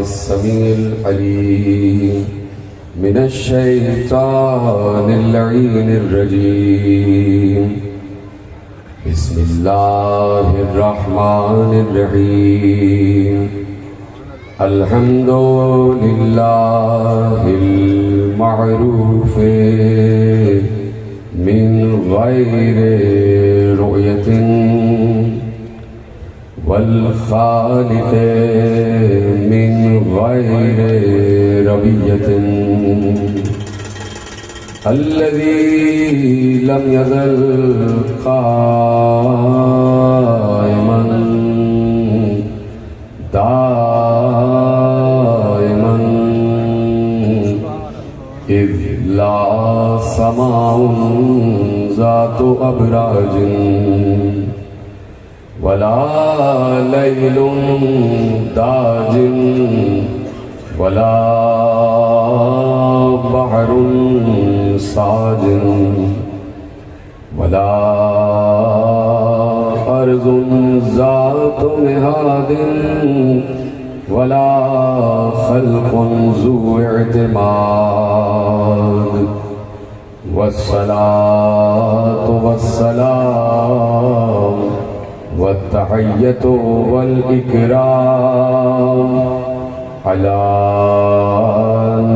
السميع العليم من الشيطان اللعين الرجيم بسم الله الرحمن الرحيم الحمد لله المعروف من غير رؤية والخالق من غير ربية الذي لم يزل قائما دائما إذ لا سماء ذات أبراج ولا ليل داج ولا بحر ساج ولا أرض ذات مهاد ولا خلق ذو اعتماد والصلاة والسلام والتحية والإكرام على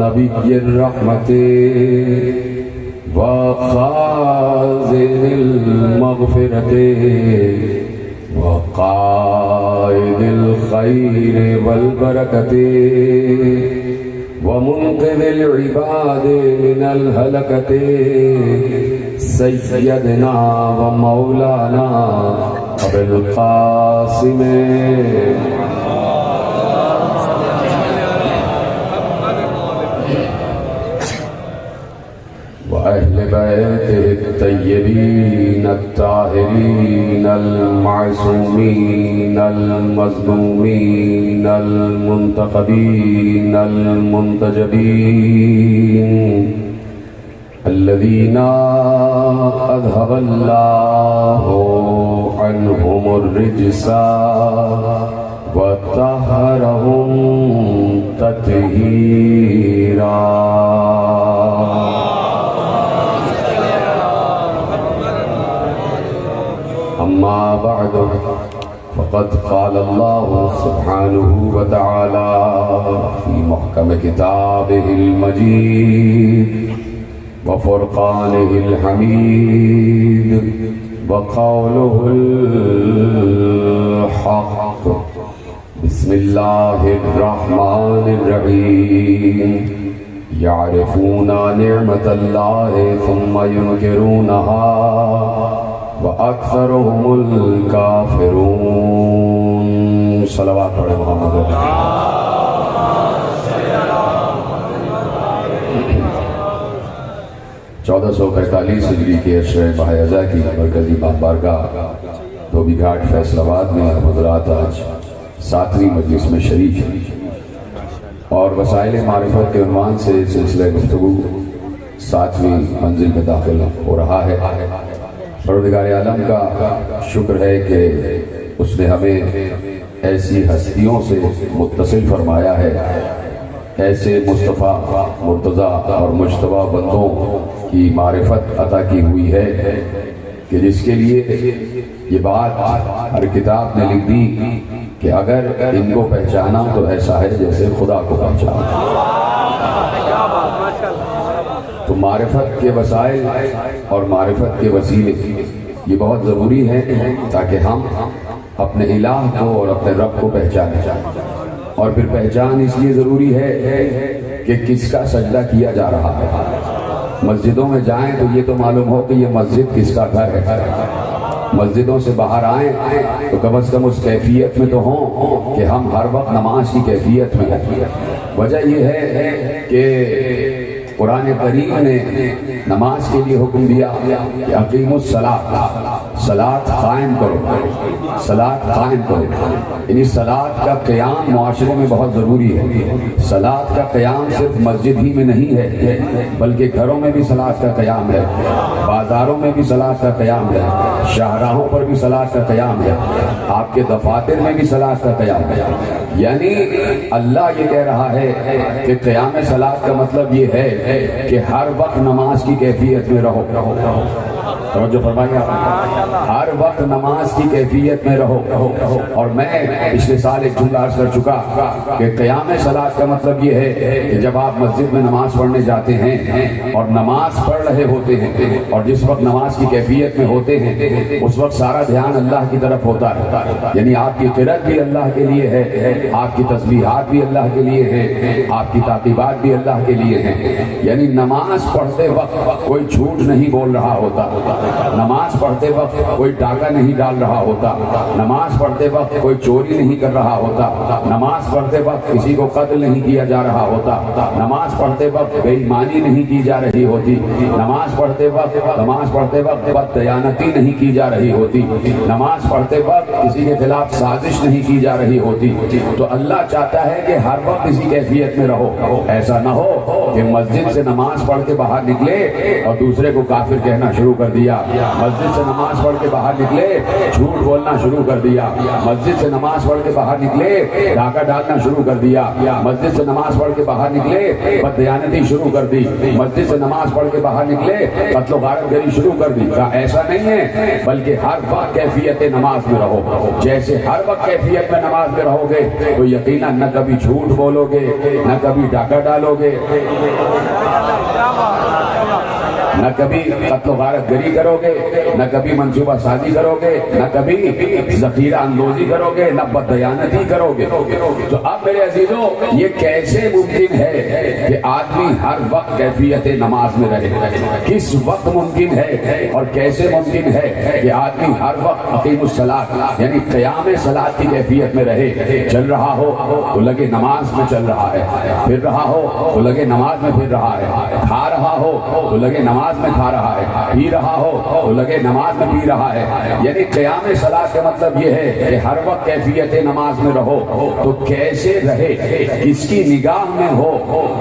نبي الرحمة وخازن المغفرة وقائد الخير والبركة ومنقذ العباد من الهلكة سيدنا ومولانا أبي القاسم وأهل بيته الطيبين الطاهرين المعصومين المظلومين المنتخبين المنتجبين الذين أذهب الله عنهم الرجس وطهرهم تطهيرا أما بعد فقد قال الله سبحانه وتعالى في محكم كتابه المجيد وفرقانه الحميد وقوله الحق بسم الله الرحمن الرحيم يعرفون نعمة الله ثم ينكرونها وأكثرهم الكافرون صلوات علی محمد 1445 ہجری کے عشرہ ماہ اذا کی مرکزی امام بارگاہ دھوبی گھاٹ فیصل آباد میں حضرات آج 7ویں مجلس میں شریک ہیں اور وسائل معرفت کے عنوان سے سلسلہ گفتگو 7ویں منزل میں داخل ہو رہا ہے۔ پروردگار عالم کا شکر ہے کہ اس نے ہمیں ایسی ہستیوں سے متصل فرمایا ہے، ایسے مصطفیٰ مرتضیٰ اور مجتبیٰ بندوں کی معرفت عطا کی ہوئی ہے کہ جس کے لیے یہ بات ہر کتاب نے لکھ دی کہ اگر ان کو پہچانا تو ایسا ہے جیسے خدا کو پہچانا۔ تو معرفت کے وسائل اور معرفت کے وسیلے یہ بہت ضروری ہے تاکہ ہم اپنے الہ کو اور اپنے رب کو پہچانیں، اور پھر پہچان اس لیے ضروری ہے کہ کس کا سجدہ کیا جا رہا ہے۔ مسجدوں میں جائیں تو یہ تو معلوم ہو کہ یہ مسجد کس کا گھر ہے، مسجدوں سے باہر آئیں تو کم از کم اس کیفیت میں تو ہوں کہ ہم ہر وقت نماز کی کیفیت میں ہیں۔ وجہ یہ ہے کہ قرآن کریم نے نماز کے لیے حکم دیا کہ اقیم الصلاۃ، صلاۃ قائم کرو، صلاۃ قائم کرو۔ یعنی صلاۃ کا قیام معاشرے میں بہت ضروری ہے۔ صلاۃ کا قیام صرف مسجد ہی میں نہیں ہے بلکہ گھروں میں بھی صلاۃ کا قیام ہے، بازاروں میں بھی صلاۃ کا قیام ہے، شاہراہوں پر بھی صلاۃ کا قیام ہے، آپ کے دفاتر میں بھی صلاۃ کا قیام ہے۔ یعنی اللہ یہ کہہ رہا ہے کہ قیام صلاۃ کا مطلب یہ ہے کہ ہر وقت نماز کی کیفیت میں رہو۔ توجہ فرمائیے آپ، ہر وقت نماز کی کیفیت میں رہو۔ اور میں پچھلے سال ایک جملہ عرض کر چکا کہ قیام صلاۃ کا مطلب یہ ہے کہ جب آپ مسجد میں نماز پڑھنے جاتے ہیں اور نماز پڑھ رہے ہوتے ہیں اور جس وقت نماز کی کیفیت میں ہوتے ہیں اس وقت سارا دھیان اللہ کی طرف ہوتا ہے۔ یعنی آپ کی قرأت بھی اللہ کے لیے ہے، آپ کی تسبیحات بھی اللہ کے لیے ہیں، آپ کی تعقیبات بھی اللہ کے لیے ہیں۔ یعنی نماز پڑھتے وقت کوئی جھوٹ نہیں بول رہا ہوتا، نماز پڑھتے وقت کوئی ڈاکہ نہیں ڈال رہا ہوتا، نماز پڑھتے وقت کوئی چوری نہیں کر رہا ہوتا، نماز پڑھتے وقت کسی کو قتل نہیں کیا جا رہا ہوتا، نماز پڑھتے وقت بے ایمانی نہیں کی جا رہی ہوتی، نماز پڑھتے وقت بددیانتی نہیں کی جا رہی ہوتی، نماز پڑھتے وقت کسی کے خلاف سازش نہیں کی جا رہی ہوتی۔ تو اللہ چاہتا ہے کہ ہر وقت اسی کیفیت میں رہو۔ ایسا نہ ہو کہ مسجد سے نماز پڑھ کے باہر نکلے اور دوسرے کو کافر کہنا شروع کر دیا، مسجد سے نماز پڑھ کے باہر نکلے جھوٹ بولنا شروع کر دیا، مسجد سے نماز پڑھ کے باہر نکلے ڈاکہ ڈالنا شروع کر دیا، مسجد سے نماز پڑھ کے باہر نکلے بددیانتی شروع کر دی، مسجد سے نماز پڑھ کے باہر نکلے قتل و غارت گری شروع کر دی۔ ایسا نہیں ہے، بلکہ ہر وقت کیفیت نماز میں رہو۔ جیسے ہر وقت کیفیت میں نماز میں رہو گے تو یقیناً نہ کبھی جھوٹ بولو گے، نہ کبھی ڈاکہ ڈالو گے، نہ کبھی قتل و غارت گری کرو گے، نہ کبھی منصوبہ سازی کرو گے، نہ کبھی ذخیرہ اندوزی کرو گے، نہ بددیانتی کرو گے۔ تو اب میرے عزیزوں یہ کیسے ممکن ہے کہ آدمی ہر وقت کیفیت نماز میں رہے؟ کس وقت ممکن ہے اور کیسے ممکن ہے کہ آدمی ہر وقت اقیم الصلاۃ یعنی قیام صلاۃ کی کیفیت میں رہے؟ چل رہا ہو تو لگے نماز میں چل رہا ہے، پھر رہا ہو تو لگے نماز میں پھر رہا ہے، کھا رہا ہو تو لگے نماز میں کھا رہا ہے، پی رہا ہو تو لگے نماز میں پی رہا ہے۔ یعنی قیام صلاۃ کا مطلب یہ ہے کہ ہر وقت کیفیت نماز میں رہو۔ تو کیسے رہے؟ کس کی نگاہ میں ہو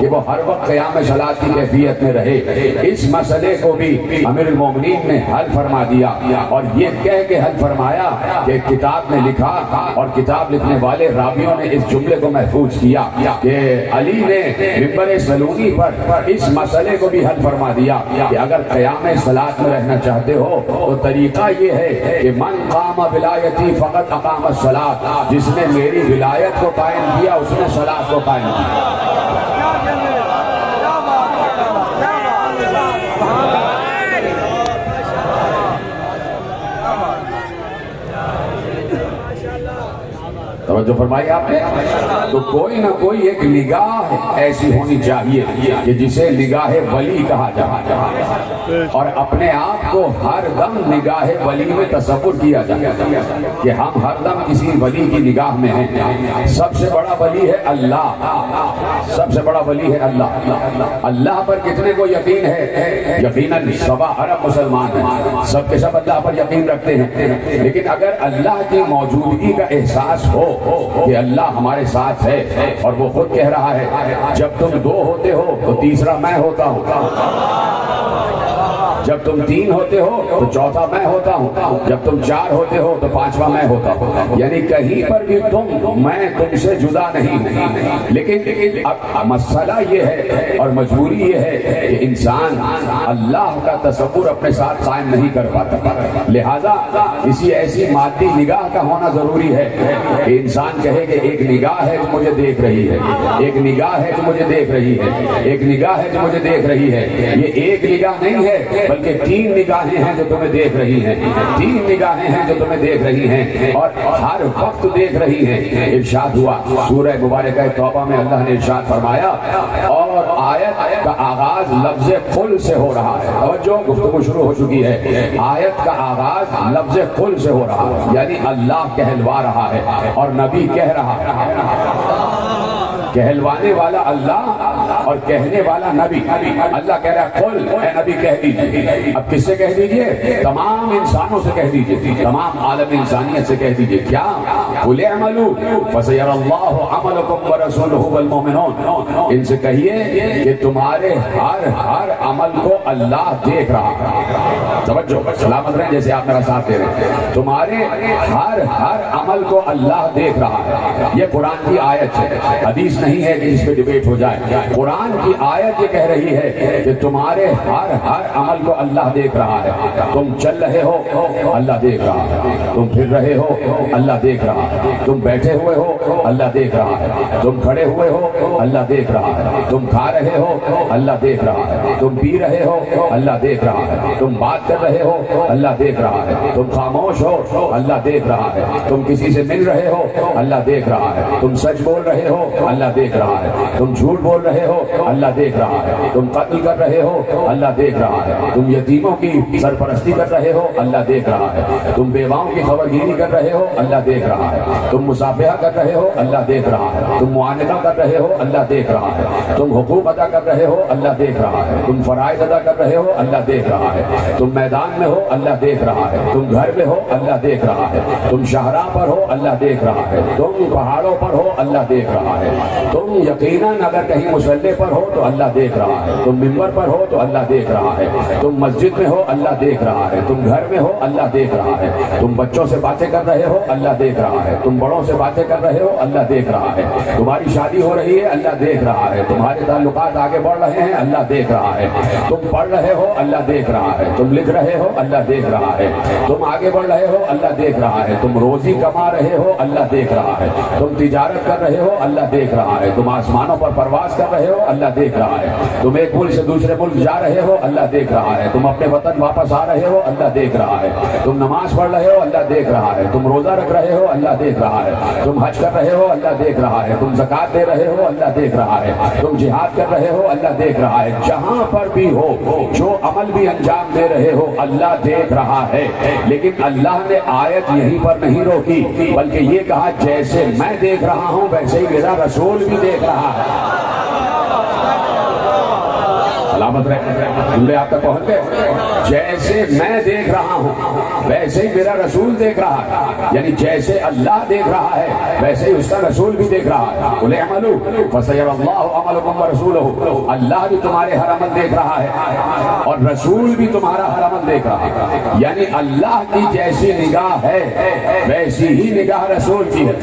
کہ وہ ہر وقت قیام صلاۃ کی کیفیت میں رہے؟ اس مسئلے کو بھی امیر المومنین نے حل فرما دیا، اور یہ کہہ کے حل فرمایا کہ کتاب میں لکھا اور کتاب لکھنے والے راویوں نے اس جملے کو محفوظ کیا کہ علی نے منبر سلونی پر اس مسئلے کو بھی حل فرما دیا کہ اگر قیام صلاۃ میں رہنا چاہتے ہو تو طریقہ یہ ہے کہ من قام ولایتی فقط اقام الصلاۃ، جس نے میری ولایت کو قائم کیا اس نے صلاۃ کو قائم کیا۔ توجہ فرمائی آپ نے؟ تو کوئی نہ کوئی ایک نگاہ ایسی ہونی چاہیے کہ جسے نگاہ ولی کہا جائے، اور اپنے آپ کو ہر دم نگاہ ولی میں تصور کیا جائے کہ ہم ہر دم کسی ولی کی نگاہ میں ہیں۔ سب سے بڑا ولی ہے اللہ، سب سے بڑا ولی ہے اللہ۔ اللہ پر کتنے کو یقین ہے؟ یقیناً 7 ارب مسلمان ہیں، سب کے سب اللہ پر یقین رکھتے ہیں، لیکن اگر اللہ کی موجودگی کا احساس ہو کہ اللہ ہمارے ساتھ ہے، اور وہ خود کہہ رہا ہے جب تم 2 ہوتے ہو تو تیسرا میں ہوتا ہوں، جب تم 3 ہوتے ہو تو چوتھا میں ہوتا ہوں، جب تم 4 ہوتے ہو تو 5واں میں ہوتا ہوں۔ یعنی کہیں پر بھی میں تم سے جدا نہیں۔ لیکن اب مسئلہ یہ ہے اور مجبوری یہ ہے کہ انسان اللہ کا تصور اپنے ساتھ قائم نہیں کر پاتا، لہذا کسی ایسی مادی نگاہ کا ہونا ضروری ہے کہ انسان کہے کہ ایک نگاہ ہے جو مجھے دیکھ رہی ہے، ایک نگاہ ہے جو مجھے دیکھ رہی ہے، ایک نگاہ ہے جو مجھے دیکھ رہی ہے۔ یہ ایک نگاہ نہیں ہے بلکہ 3 نگاہیں ہیں جو تمہیں دیکھ رہی ہیں، 3 نگاہیں ہیں جو تمہیں دیکھ رہی ہیں اور ہر وقت دیکھ رہی ہیں۔ ارشاد ہوا سورہ مبارکہ توبہ میں، اللہ نے ارشاد فرمایا اور آیت کا آغاز لفظ قل سے ہو رہا ہے۔ توجہ، گفتگو شروع ہو چکی ہے۔ آیت کا آغاز لفظ قل سے ہو رہا ہے، یعنی اللہ کہلوا رہا ہے اور نبی کہہ رہا ہے۔ کہلوانے والا اللہ اور کہنے والا نبی. اللہ کہہ رہا ہے قل، اے نبی کہہ دیجئے. اب کس سے کہہ دیجئے؟ تمام انسانوں سے کہہ دیجئے، تمام عالم انسانیت سے کہہ دیجئے. کیا؟ قل اعملوا فسيرى الله عملكم ورسوله والمؤمنون. ان سے کہیے کہ تمہارے ہر عمل کو اللہ دیکھ رہا ہے. توجہ، سلامت رہیں جیسے آپ میرا ساتھ دے رہے ہیں. تمہارے ہر عمل کو اللہ دیکھ رہا ہے. یہ قرآن کی آیت ہے، حدیث نہیں ہے کہ اس پہ ڈیبیٹ ہو جائے. قرآن کی آیت یہ کہہ رہی ہے کہ تمہارے ہر عمل کو اللہ دیکھ رہا ہے. تم چل رہے ہو اللہ دیکھ رہا ہے، تم پھر رہے ہو اللہ دیکھ رہا ہے، تم بیٹھے ہوئے ہو اللہ دیکھ رہا ہے، تم کھڑے ہوئے ہو اللہ دیکھ رہا ہے، تم کھا رہے ہو اللہ دیکھ رہا ہے، تم پی رہے ہو اللہ دیکھ رہا ہے، تم بات کر رہے ہو اللہ دیکھ رہا ہے، تم خاموش ہو اللہ دیکھ رہا ہے، تم کسی سے مل رہے ہو اللہ دیکھ رہا ہے، تم سچ بول رہے ہو اللہ دیکھ رہا ہے، تم جھوٹ بول رہے ہو اللہ دیکھ رہا ہے، تم قتل کر رہے ہو اللہ دیکھ رہا ہے، تم یتیموں کی سرپرستی کر رہے ہو اللہ دیکھ رہا ہے، تم بیواؤں کی خبرگیری کر رہے ہو اللہ دیکھ رہا ہے، تم مصافحہ کر رہے ہو اللہ دیکھ رہا ہے، تم معاندہ کر رہے ہو اللہ دیکھ رہا ہے، تم حقوق ادا کر رہے ہو اللہ دیکھ رہا ہے، تم فرائض ادا کر رہے ہو اللہ دیکھ رہا ہے، تم میدان میں ہو اللہ دیکھ رہا ہے، تم گھر میں ہو اللہ دیکھ رہا ہے، تم شاہراہ پر ہو اللہ دیکھ رہا ہے، تم پہاڑوں پر ہو اللہ دیکھ رہا ہے، تم یقیناً اگر کہیں مصلی پر ہو تو اللہ دیکھ رہا ہے، تم ممبر پر ہو تو اللہ دیکھ رہا ہے، تم مسجد میں ہو اللہ دیکھ رہا ہے، تم گھر میں ہو اللہ دیکھ رہا ہے، تم بچوں سے باتیں کر رہے ہو اللہ دیکھ رہا ہے، تم بڑوں سے باتیں کر رہے ہو اللہ دیکھ رہا ہے، تمہاری شادی ہو رہی ہے اللہ دیکھ رہا ہے، تمہارے تعلقات آگے بڑھ رہے ہیں اللہ دیکھ رہا ہے، تم پڑھ رہے ہو اللہ دیکھ رہا ہے، تم لکھ رہے ہو اللہ دیکھ رہا ہے، تم آگے بڑھ رہے ہو اللہ دیکھ رہا ہے، تم روزی کما رہے ہو اللہ دیکھ رہا ہے، تم تجارت کر رہے ہو اللہ دیکھ رہا ہے، تم آسمانوں پر پرواز کر رہے ہو اللہ دیکھ رہا ہے، تم ایک ملک سے دوسرے ملک جا رہے ہو اللہ دیکھ رہا ہے، تم اپنے وطن واپس آ رہے ہو اللہ دیکھ رہا ہے، تم نماز پڑھ رہے ہو اللہ دیکھ رہا ہے، تم روزہ رکھ رہے ہو اللہ دیکھ رہا ہے، تم حج کر رہے ہو اللہ دیکھ رہا ہے، تم زکات دے رہے ہو اللہ دیکھ رہا ہے، تم جہاد کر رہے ہو اللہ دیکھ رہا ہے، جہاں پر بھی ہو جو عمل بھی انجام دے رہے ہو اللہ دیکھ رہا ہے. لیکن اللہ نے آیت یہیں پر نہیں روکی بلکہ یہ کہا جیسے میں دیکھ رہا ہوں ویسے ہی میرا رسول بھی دیکھ رہا ہے. سلامت رہے جملے آپ تک پہنچ گئے. جیسے میں دیکھ رہا ہوں ویسے ہی میرا رسول دیکھ رہا ہے، یعنی جیسے اللہ دیکھ رہا ہے ویسے ہی اس کا رسول بھی دیکھ رہا ہے. قل اعملوا فسيرى الله عملكم ورسوله. اللہ بھی تمہارے ہر عمل دیکھ رہا ہے اور رسول بھی تمہارا ہر عمل دیکھ رہا ہے. یعنی اللہ کی جیسی نگاہ ہے ویسی ہی نگاہ رسول کی ہے.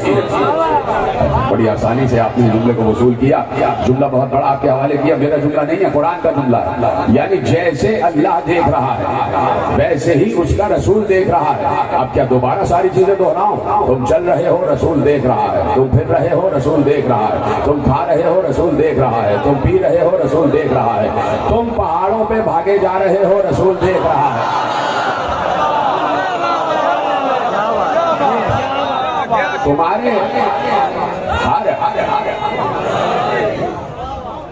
بڑی آسانی سے آپ نے جملے کو وصول کیا. جملہ بہت بڑا آپ کے حوالے کیا، میرا جملہ نہیں ہے، قرآن کا جملہ ہے. یعنی جیسے اللہ دیکھ رہا ہے ویسے ہی اس کا رسول دیکھ رہا ہے. اب کیا دوبارہ ساری چیزیں دہراؤں؟ تم چل رہے ہو رسول دیکھ رہا ہے، تم پھر رہے ہو رسول دیکھ رہا ہے، تم کھا رہے ہو رسول دیکھ رہا ہے، تم پی رہے ہو رسول دیکھ رہا ہے، تم پہاڑوں پہ بھاگے جا رہے ہو رسول دیکھ رہا ہے.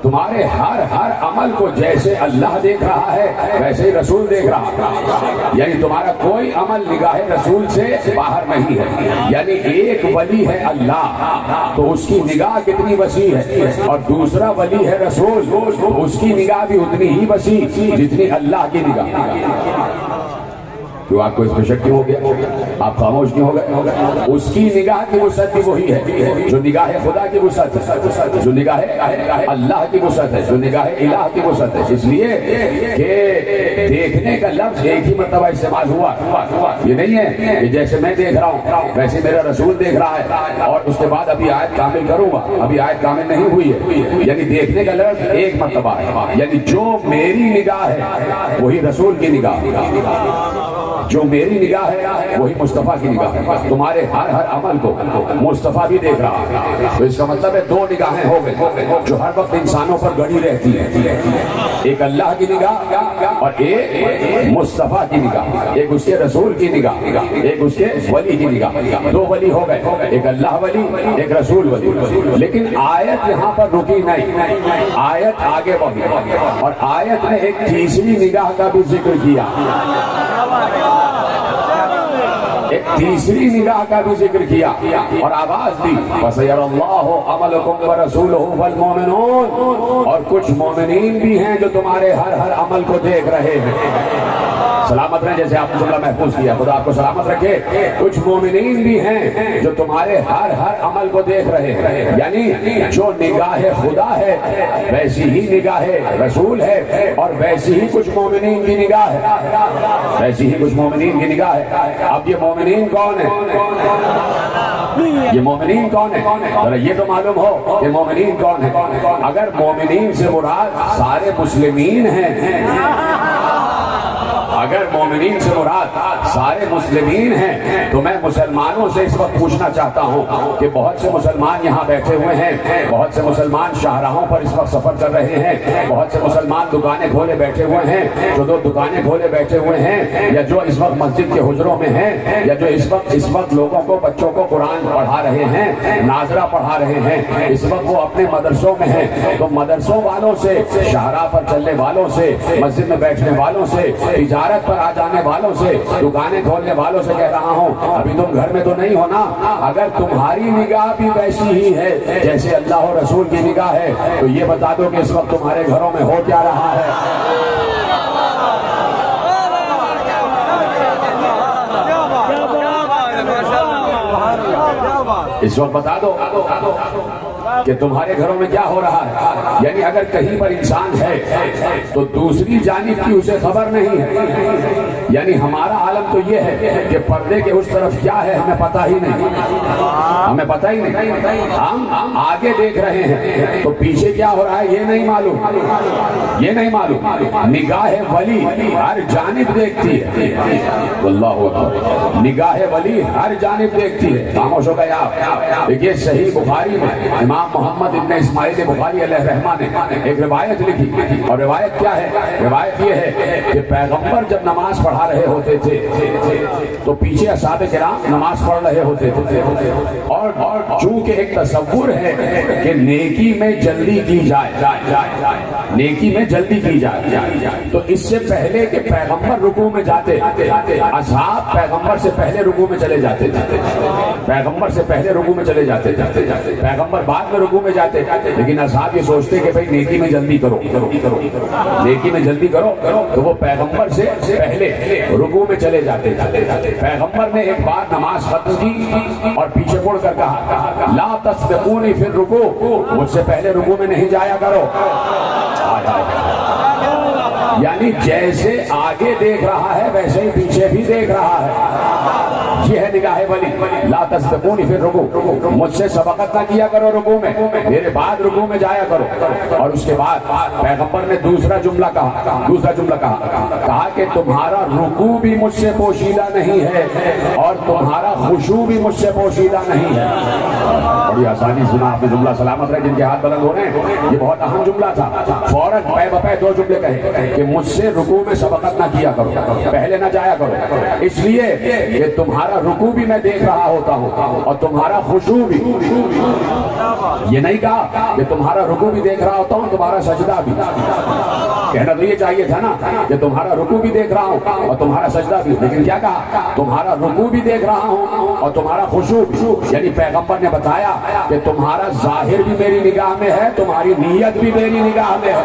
تمہارے ہر عمل کو جیسے اللہ دیکھ رہا ہے ویسے ہی رسول دیکھ رہا ہے. یعنی تمہارا کوئی عمل نگاہ رسول سے باہر نہیں ہے. یعنی ایک ولی ہے اللہ تو اس کی نگاہ کتنی وسیع ہے، اور دوسرا ولی ہے رسول تو اس کی نگاہ بھی اتنی ہی وسیع جتنی اللہ کی نگاہ. تو آپ کو اس پہ شک کیوں ہو گیا؟ آپ خاموش کیوں ہو گئے؟ اس کی نگاہ کی وسعت بھی وہی ہے جو نگاہ خدا کی وسعت ہے، جو نگاہ اللہ کی وسعت ہے، جو نگاہ الہ کی وسعت ہے. اس لیے کہ دیکھنے کا لفظ ایک ہی مرتبہ استعمال ہوا. یہ نہیں ہے کہ جیسے میں دیکھ رہا ہوں ویسے میرا رسول دیکھ رہا ہے اور اس کے بعد ابھی آیت کامل کروں گا. ابھی آیت کامل نہیں ہوئی ہے. یعنی دیکھنے کا لفظ ایک مرتبہ ہے. یعنی جو میری نگاہ ہے وہی رسول کی نگاہ، جو میری نگاہ ہے وہی مصطفیٰ کی نگاہ ہے. تمہارے ہر عمل کو مصطفیٰ بھی دیکھ رہا ہے. تو اس کا مطلب ہے دو نگاہیں ہو گئی جو ہر وقت انسانوں پر گڑی رہتی ہے. ایک اللہ کی نگاہ اور ایک مصطفیٰ کی نگاہ، ایک اس کے رسول کی نگاہ، ایک اس کے ولی کی نگاہ. دو ولی ہو گئے، ایک اللہ ولی ایک رسول ولی. لیکن آیت یہاں پر رکی نہیں، آیت آگے بڑھی اور آیت نے ایک تیسری نگاہ کا بھی ذکر کیا. ایک تیسری نگاہ کا بھی ذکر کیا اور آواز دی فَسَيَرَى اللَّهُ عَمَلَكُمْ وَرَسُولُهُ وَالْمُؤْمِنُونَ، اور کچھ مومنین بھی ہیں جو تمہارے ہر عمل کو دیکھ رہے ہیں۔ سلامت رہیں، جیسے آپ نے جملہ محفوظ کیا، خدا آپ کو سلامت رکھے۔ کچھ مومنین بھی ہیں جو تمہارے ہر عمل کو دیکھ رہے ہیں، یعنی جو نگاہ خدا ہے ویسی ہی نگاہ رسول ہے، اور ویسی ہی کچھ مومنین کی نگاہ ہے، ویسی ہی کچھ مومنین کی نگاہ ہے۔ اب یہ مومنین کون ہیں؟ یہ مومنین کون ہیں؟ ذرا یہ تو معلوم ہو کہ مومنین کون ہیں۔ اگر مومنین سے مراد سارے مسلمین ہیں، اگر مومنین سے مراد سارے مسلمین ہیں، تو میں مسلمانوں سے اس وقت پوچھنا چاہتا ہوں کہ بہت سے مسلمان یہاں بیٹھے ہوئے ہیں، بہت سے مسلمان شاہراہوں پر اس وقت سفر کر رہے ہیں، بہت سے مسلمان دکانیں کھولے بیٹھے ہوئے ہیں، جو دکانیں کھولے بیٹھے ہوئے ہیں، یا جو اس وقت مسجد کے حجروں میں ہیں، یا جو اس وقت لوگوں کو، بچوں کو قرآن پڑھا رہے ہیں، ناظرہ پڑھا رہے ہیں، اس وقت وہ اپنے مدرسوں میں ہیں۔ تو مدرسوں والوں سے، شاہراہ پر چلنے والوں سے، مسجد میں بیٹھنے والوں سے، تجارت پر آ جانے والوں سے، دکانیں کھولنے والوں سے کہہ رہا ہوں، ابھی تم گھر میں تو نہیں ہو نا؟ اگر تمہاری نگاہ بھی ویسی ہی ہے جیسے اللہ و رسول کی نگاہ ہے، تو یہ بتا دو کہ اس وقت تمہارے گھروں میں ہو کیا رہا ہے؟ اس وقت بتا دو کہ تمہارے گھروں میں کیا ہو رہا ہے۔ یعنی اگر کہیں پر انسان ہے تو دوسری جانب کی اسے خبر نہیں ہے۔ یعنی ہمارا عالم تو یہ ہے کہ پردے کے اس طرف کیا ہے ہمیں پتہ ہی نہیں، ہمیں پتہ ہی نہیں۔ ہم آگے دیکھ رہے ہیں تو پیچھے کیا ہو رہا ہے یہ نہیں معلوم، یہ نہیں معلوم۔ نگاہ ولی ہر جانب دیکھتی ہے، اللہ اکبر، نگاہ ولی ہر جانب دیکھتی ہے۔ خاموش ہو گئے آپ؟ دیکھیے صحیح بخاری میں امام محمد ابن اسماعیل بخاری علیہ الرحمہ نے ایک روایت لکھی، اور روایت کیا ہے؟ روایت یہ ہے کہ پیغمبر جب نماز پڑھا رہے ہوتے تھے تو پیچھے اصحاب کرام نماز پڑھ رہے ہوتے تھے، اور چونکہ ایک تصور ہے کہ نیکی میں جلدی کی جائے، نیکی میں جلدی کی جائے، تو اس سے پہلے کہ پیغمبر رکوع میں جاتے، اصحاب پیغمبر سے پہلے رکوع میں چلے جاتے تھے، پیغمبر سے پہلے رکوع میں چلے جاتے، پیغمبر بعد میں رکوع میں جاتے، لیکن اصحاب یہ سوچتے کہ بھئی نیکی میں جلدی کرو، نیکی میں جلدی کرو، تو وہ پیغمبر سے پہلے رکوع میں چلے جاتے۔ پیغمبر نے ایک بار نماز ختم کی اور پیچھے مڑ کر کہا لا تسبقونی فی الرکوع، مجھ سے پہلے رکوع میں نہیں جایا کرو۔ یعنی جیسے آگے دیکھ رہا ہے ویسے ہی پیچھے بھی دیکھ رہا ہے۔ یہ ہے نگاہ ولی، لا تسبقونی فی الرکوع، مجھ سے سبقت نہ کیا کرو رکوع میں، میرے بعد رکوع میں جایا کرو۔ اور اس کے بعد پیغمبر نے دوسرا جملہ کہا کہ تمہارا رکوع بھی مجھ سے پوشیدہ نہیں ہے اور تمہارا خشوع بھی مجھ سے پوشیدہ نہیں ہے۔ بڑی آسانی سنا آپ نے جملہ، سلامت رہے جن کے ہاتھ بلند ہو رہے ہیں، یہ بہت اہم جملہ تھا۔ فوراً پے بپے دو جملے کہے کہ مجھ سے رکوع میں سبقت نہ کیا کرو، پہلے نہ جایا کرو، اس لیے کہ تمہارا رکوع بھی میں دیکھ رہا ہوتا ہوں اور تمہارا خشوع بھی۔ یہ نہیں کہا کہ تمہارا رکوع بھی دیکھ رہا ہوتا ہوں، تمہارا سجدہ بھی۔ کہنا تو یہ چاہیے تھا نا کہ تمہارا رکوع بھی دیکھ رہا ہوں اور تمہارا سجدہ بھی، لیکن کیا کہا؟ تمہارا رکوع بھی دیکھ رہا ہوں اور تمہارا خشوع بھی۔ یعنی پیغمبر نے بتایا کہ تمہارا ظاہر بھی میری نگاہ میں ہے، تمہاری نیت بھی میری نگاہ میں ہے۔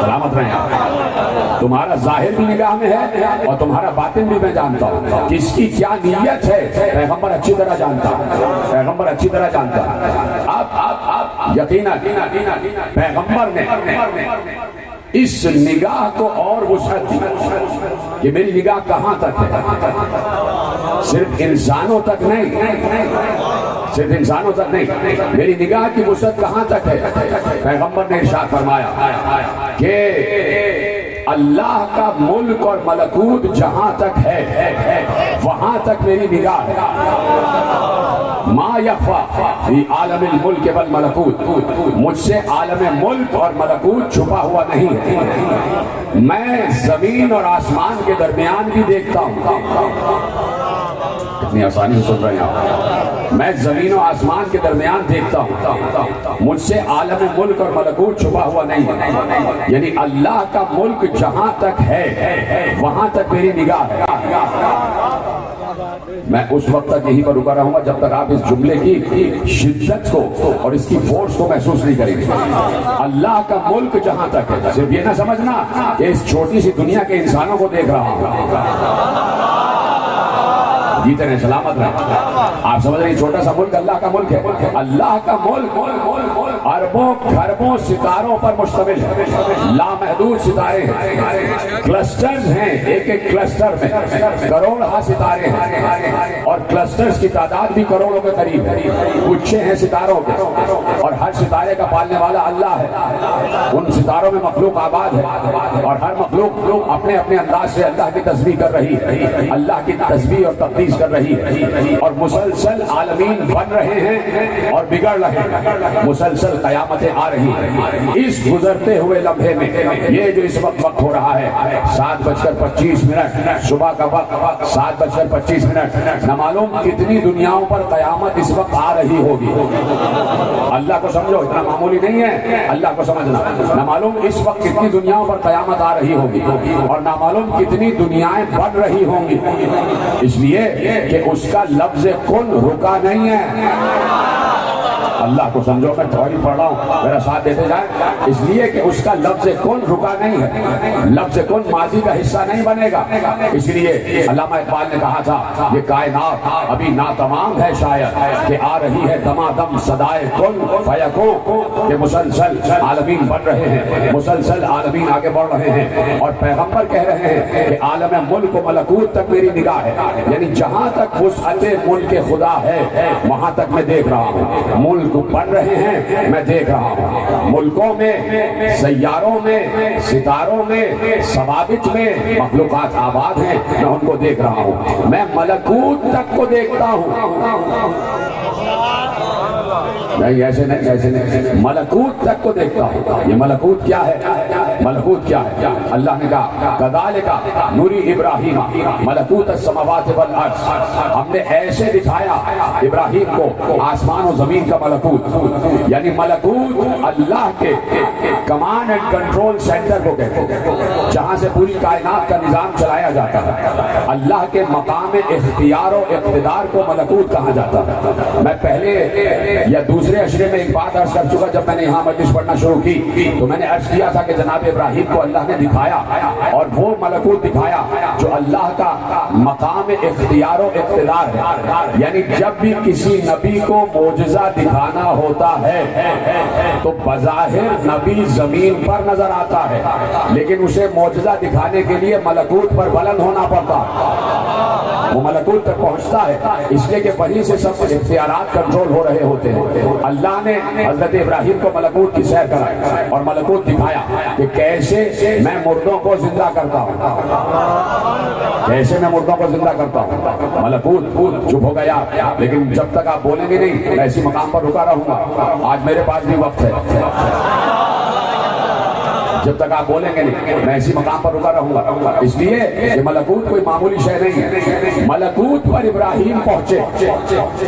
سلامت رہیں آپ، تمہارا ظاہر بھی نگاہ میں ہے اور تمہارا باطن بھی میں جانتا ہوں، کس کی کیا نیت ہے پیغمبر اچھی طرح جانتا، پیغمبر اچھی طرح جانتا۔ اب یقینا پیغمبر نے اس نگاہ کو اور وسعت دی کہ میری نگاہ کہاں تک ہے، صرف انسانوں تک نہیں، صرف انسانوں تک نہیں، میری نگاہ کی وسعت کہاں تک ہے۔ پیغمبر نے ارشاد فرمایا کہ اللہ کا ملک اور ملکوت جہاں تک ہے وہاں تک میری نگاہ ہے۔ ما یخفا فی عالم الملک والملکوت، مجھ سے عالم ملک اور ملکوت چھپا ہوا نہیں ہے۔ میں زمین اور آسمان کے درمیان بھی دیکھتا ہوں۔ اتنی آسانی سے سن رہے ہیں آپ؟ میں زمین و آسمان کے درمیان دیکھتا ہوں، مجھ سے عالم ملک اور ملکوت چھپا ہوا نہیں ہے۔ یعنی اللہ کا ملک جہاں تک ہے وہاں تک میری نگاہ ہے۔ میں اس وقت تک یہی پر رکا رہوں گا جب تک آپ اس جملے کی شدت کو اور اس کی فورس کو محسوس نہیں کریں گے۔ اللہ کا ملک جہاں تک ہے، صرف یہ نہ سمجھنا کہ اس چھوٹی سی دنیا کے انسانوں کو دیکھ رہا ہوں، جیتے رہے سلامت رہے۔ آپ سمجھ رہے ہیں چھوٹا سا ملک اللہ کا ملک ہے۔ اللہ کا ملک اربوں کھربوں ستاروں پر مشتمل ہے، لامحدود ستارے ہیں، کلسٹرز ہیں، ایک ایک کلسٹر میں کروڑ ستارے ہیں، اور کلسٹرز کی تعداد بھی کروڑوں کے قریب ہے، گچھے ہیں ستاروں کے، اور ہر ستارے کا پالنے والا اللہ ہے۔ ان ستاروں میں مخلوق آباد ہے، اور ہر مخلوق اپنے اپنے انداز سے اللہ کی تسبیح کر رہی ہے، اللہ کی تسبیح اور تقدیس کر رہی ہے، اور مسلسل عالمین بن رہے ہیں اور بگڑ رہے ہیں، مسلسل قیامتیں آ رہی ہیں۔ اس گزرتے ہوئے لمحے میں یہ جو اس وقت ہو رہا ہے 7:25 صبح کا وقت 7:25 نہ معلوم کتنی دنیاؤں پر قیامت اس وقت آ رہی ہوگی۔ اللہ کو سمجھو، اتنا معمولی نہیں ہے اللہ کو سمجھنا۔ نہ معلوم اس وقت کتنی دنیاؤں پر قیامت آ رہی ہوگی، اور نہ معلوم کتنی دنیایں بڑھ رہی ہوں گی، اس لیے کہ اس کا لفظ کن رکا نہیں ہے۔ اللہ کو سمجھو، میں تھوڑی پڑھ رہا ہوں، میرا ساتھ دیتے جائیں۔ اس لیے کہ اس کا لفظ کن رکا نہیں ہے، لفظ کن ماضی کا حصہ نہیں بنے گا۔ اس لیے علامہ اقبال نے کہا تھا یہ کائنات ابھی ناتمام ہے شاید کہ آ رہی ہے دمادم صدائے کن فیکون، کہ مسلسل عالمین بن رہے ہیں، مسلسل عالمین آگے بڑھ رہے ہیں، اور پیغمبر کہہ رہے ہیں کہ عالم ملک و ملکوت تک میری نگاہ ہے، یعنی جہاں تک وسعت ملک خدا ہے وہاں تک میں دیکھ رہا ہوں۔ ملک بڑھ رہے ہیں، میں دیکھ رہا ہوں، ملکوں میں، سیاروں میں، ستاروں میں، ثوابت میں مخلوقات آباد ہیں، میں ان کو دیکھ رہا ہوں، میں ملکوت تک کو دیکھتا ہوں۔ نہیں ایسے نہیں، ایسے نہیں، ملکوت تک کو دیکھتا ہوں۔ یہ ملکوت کیا ہے؟ ملکوت کیا ہے؟ اللہ نے کہا کذالک نری ابراہیم ملکوت السماوات والارض، ہم نے ایسے دکھایا ابراہیم کو آسمان و زمین کا ملکوت، یعنی ملکوت اللہ کے کمانڈ اینڈ کنٹرول سینٹر کو کہتے ہیں، جہاں سے پوری کائنات کا نظام چلایا جاتا ہے۔ اللہ کے مقام اختیار و اقتدار کو ملکوت کہا جاتا ہے۔ میں پہلے یا دوسرے اشرے میں ایک بات عرض کر چکا، جب میں نے یہاں مجلس پڑھنا شروع کی تو میں نے عرض کیا تھا کہ جناب ابراہیم کو اللہ نے دکھایا، اور وہ ملکوت دکھایا جو اللہ کا مقام اختیار و اقتدار ہے، یعنی جب بھی کسی نبی کو معجزہ دکھانا ہوتا ہے تو بظاہر نبی زمین پر نظر آتا ہے، لیکن اسے معجزہ دکھانے کے لیے ملکوت پر بلند ہونا پڑتا ہے، وہ ملکوت تک پہنچتا ہے، اس لیے کہ وہیں سے سب اختیارات کنٹرول ہو رہے ہوتے ہیں۔ اللہ نے حضرت ابراہیم کو ملکوت کی سیر کرائی اور ملکوت دکھایا کہ کیسے میں مردوں کو زندہ کرتا ہوں، کیسے میں مردوں کو زندہ کرتا ہوں۔ ملکوت چپ ہو گیا، لیکن جب تک آپ بولیں گے نہیں میں اسی مقام پر رکا رہوں گا۔ آج میرے پاس بھی وقت ہے، جب تک آپ بولیں گے نہیں میں اسی مقام پر رکا رہوں گا۔ اس لیے کہ ملکوت کوئی معمولی شے نہیں ہے۔ ملکوت پر ابراہیم پہنچے،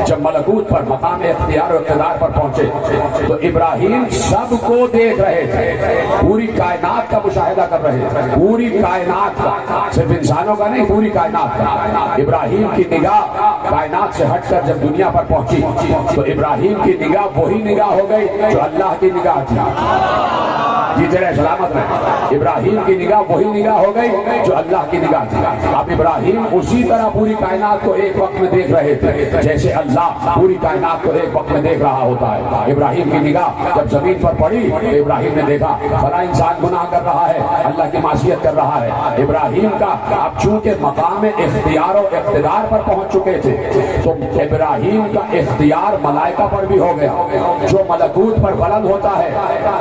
جب ملکوت پر مقام اختیار و اقتدار پر پہنچے تو ابراہیم سب کو دیکھ رہے تھے، پوری کائنات کا مشاہدہ کر رہے تھے، پوری کائنات کا، صرف انسانوں کا نہیں، پوری کائنات کا۔ ابراہیم کی نگاہ کائنات سے ہٹ کر جب دنیا پر پہنچی تو ابراہیم کی نگاہ وہی نگاہ ہو گئی جو اللہ کی نگاہ تھی۔ جیتے رہے سلامت رہے۔ ابراہیم کی نگاہ وہی نگاہ ہو گئی جو اللہ کی نگاہ تھی۔ اب ابراہیم اسی طرح پوری کائنات کو ایک وقت میں دیکھ رہے تھے جیسے اللہ پوری کائنات کو ایک وقت میں دیکھ رہا ہوتا ہے۔ ابراہیم کی نگاہ جب زمین پر پڑی تو ابراہیم نے دیکھا فلاں انسان گناہ کر رہا ہے، اللہ کی معصیت کر رہا ہے۔ ابراہیم کا اب چونکہ مقام اختیار و اقتدار پر پہنچ چکے تھے تو ابراہیم کا اختیار ملائکہ پر بھی ہو گیا۔ جو ملکوت پر بلند ہوتا ہے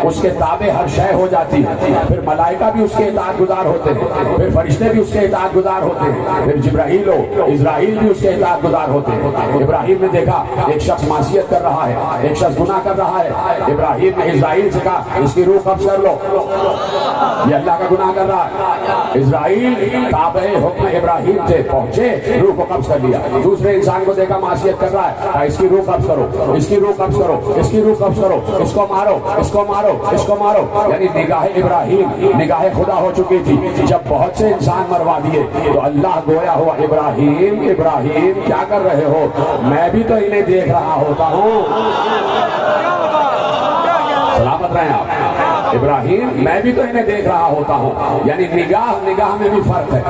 اس کے تابع ہر شے ہو جاتی ہے، پھر ملائکہ بھی اس کے اطاعت گزار ہوتے ہیں، پھر فرشتے بھی اس کے اطاعت گزار ہوتے ہیں، پھر جبرائیل و اسرائیل بھی اس کے اطاعت گزار ہوتے ہیں۔ ابراہیم نے دیکھا ایک شخص معصیت کر رہا ہے، ایک شخص گناہ کر رہا ہے۔ ابراہیم نے اسرائیل سے کہا اس کی روح قبض کر لو، یہ اللہ کا گناہ کر رہا ہے۔ اسرائیل تابع حکم ابراہیم سے پہنچے، روح کو قبض کر لیا۔ دوسرے انسان کو دیکھا معصیت کر رہا ہے، اس کی روح قبض کرو، اس کی روح قبض کرو، اس کی روح قبض کرو، اس کو مارو، اس کو مارو، اس کو مارو۔ یعنی نگاہ ابراہیم نگاہ خدا ہو چکی تھی. جب بہت سے انسان مروا دیے تو اللہ گویا ہوا ابراہیم ابراہیم کیا کر رہے ہو, میں بھی تو انہیں دیکھ رہا ہوتا ہوں. سلامت رہیں آپ. ابراہیم میں بھی تو انہیں دیکھ رہا ہوتا ہوں. یعنی نگاہ میں بھی فرق ہے,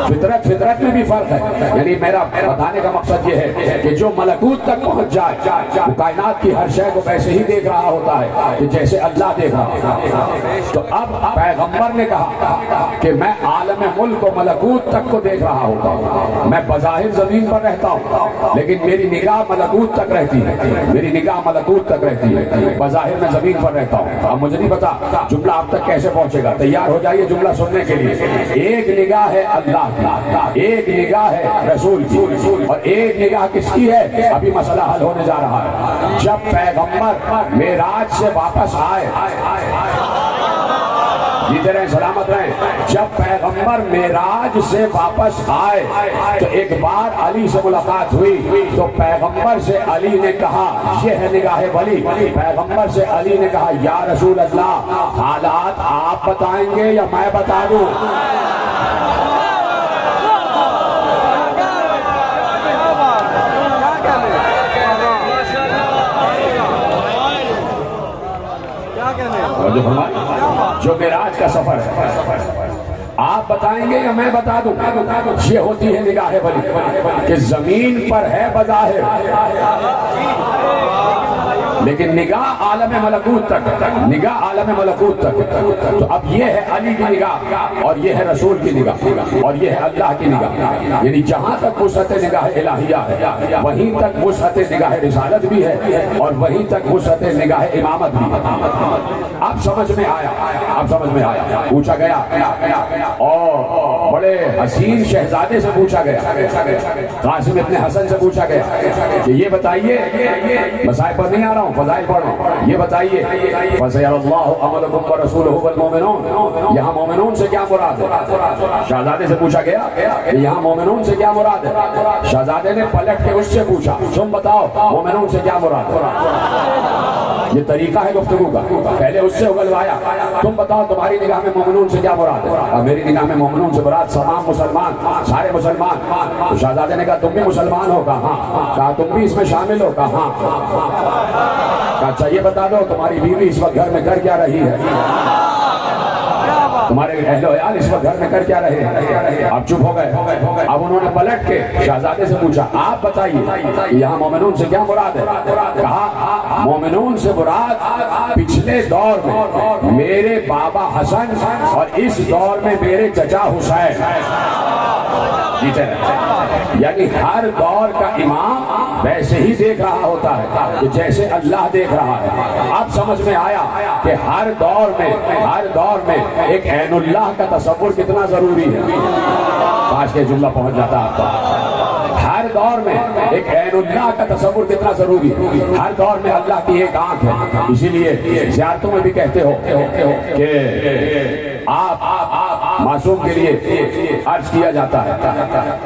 فطرت میں بھی فرق ہے. یعنی میرا بتانے کا مقصد یہ ہے کہ جو ملکوت تک پہنچ جائے وہ کائنات کی ہر شے کو ویسے ہی دیکھ رہا ہوتا ہے کہ جیسے اللہ دیکھ رہا ہوتا ہے. تو اب پیغمبر نے کہا کہ میں عالم ملک و ملکوت تک کو دیکھ رہا ہوتا ہوں. میں بظاہر زمین پر رہتا ہوں لیکن میری نگاہ ملکوت تک رہتی ہے, میری نگاہ ملکوت تک رہتی ہے, بظاہر میں زمین پر رہتا ہوں. اب مجھے نہیں پتا جملہ آپ تک کیسے پہنچے گا, تیار ہو جائیے جملہ سننے کے لیے. ایک نگاہ ہے اللہ کی, ایک نگاہ ہے رسول کی, اور ایک نگاہ کس کی ہے؟ ابھی مسئلہ حل ہونے جا رہا ہے. جب پیغمبر معراج سے واپس آئے, جیتے رہیں سلامت رہیں, جب پیغمبر معراج سے واپس آئے تو ایک بار علی سے ملاقات ہوئی تو پیغمبر سے علی نے کہا یہ ہے نگاہ ولی. پیغمبر سے علی نے کہا یا رسول اللہ حالات آپ بتائیں گے یا میں بتا دوں؟ جو معراج کا سفر ہے آپ بتائیں گے یا میں بتا دوں؟ یہ ہوتی ہے نگاہ ولی کہ زمین پر ہے بظاہر لیکن نگاہ عالم ملکوت تک, نگاہ عالم ملکوت تک. تو اب یہ ہے علی کی نگاہ اور یہ ہے رسول کی نگاہ اور یہ ہے اللہ کی نگاہ. یعنی جہاں تک وسعت نگاہ الہیہ ہے وہیں تک وسعت نگاہ رسالت بھی ہے اور وہیں تک وسعت نگاہ امامت بھی ہے. اب سمجھ میں آیا, اب سمجھ میں آیا. پوچھا گیا اور بڑے حسین شہزادے سے پوچھا گیا, قاسم ابن حسن سے پوچھا گیا کہ یہ بتائیے, مسائل پر نہیں آ رہا ہوں, فضائل پڑھ رہا ہوں, یہ بتائیے فَسَيَرَ اللَّهُ عَمَلَكُمْ وَرَسُولُهُ وَالْمُؤْمِنُونَ, یہاں مومنون سے کیا مراد ہے؟ شہزادے سے پوچھا گیا کہ یہاں مومنون سے کیا مراد ہے؟ شہزادے نے پلٹ کے اس سے پوچھا تم بتاؤ مومنون سے کیا مراد ہے؟ یہ طریقہ ہے گفتگو کا. پہلے اس سے اگلوایا تم بتاؤ تمہاری نگاہ میں مومنون سے کیا مراد ہے؟ اور میری نگاہ میں مومنون سے مراد تمام مسلمان, سارے مسلمان. تو شہزادے نے کہا تم بھی مسلمان ہو؟ کہا ہاں. کہا تم بھی اس میں شامل ہو؟ کہا ہاں. اچھا یہ بتا دو تمہاری بیوی اس وقت گھر میں کر کیا رہی ہے؟ تمہارے اہل و عیال اس وقت گھر میں کر کیا رہے ہیں؟ آپ چپ ہو گئے. اب انہوں نے پلٹ کے شہزادے سے پوچھا آپ بتائیے یہاں مومنون سے کیا مراد ہے؟ کہا مومنون سے مراد پچھلے دور میں میرے بابا حسن اور اس دور میں میرے چچا حسین. یعنی ہر دور کا امام ویسے ہی دیکھ رہا ہوتا ہے کہ جیسے اللہ دیکھ رہا ہے. اب سمجھ میں آیا کہ ہر دور میں ایک عین اللہ کا تصور کتنا ضروری ہے. آج کے جملہ پہنچ جاتا آپ کا. ہر دور میں ایک عین اللہ کا تصور کتنا ضروری ہے. ہر دور میں اللہ کی ایک آنکھ ہے. اسی لیے زیارتوں میں بھی کہتے ہو کہ آپ معصوم کے لیے عرض کیا جاتا ہے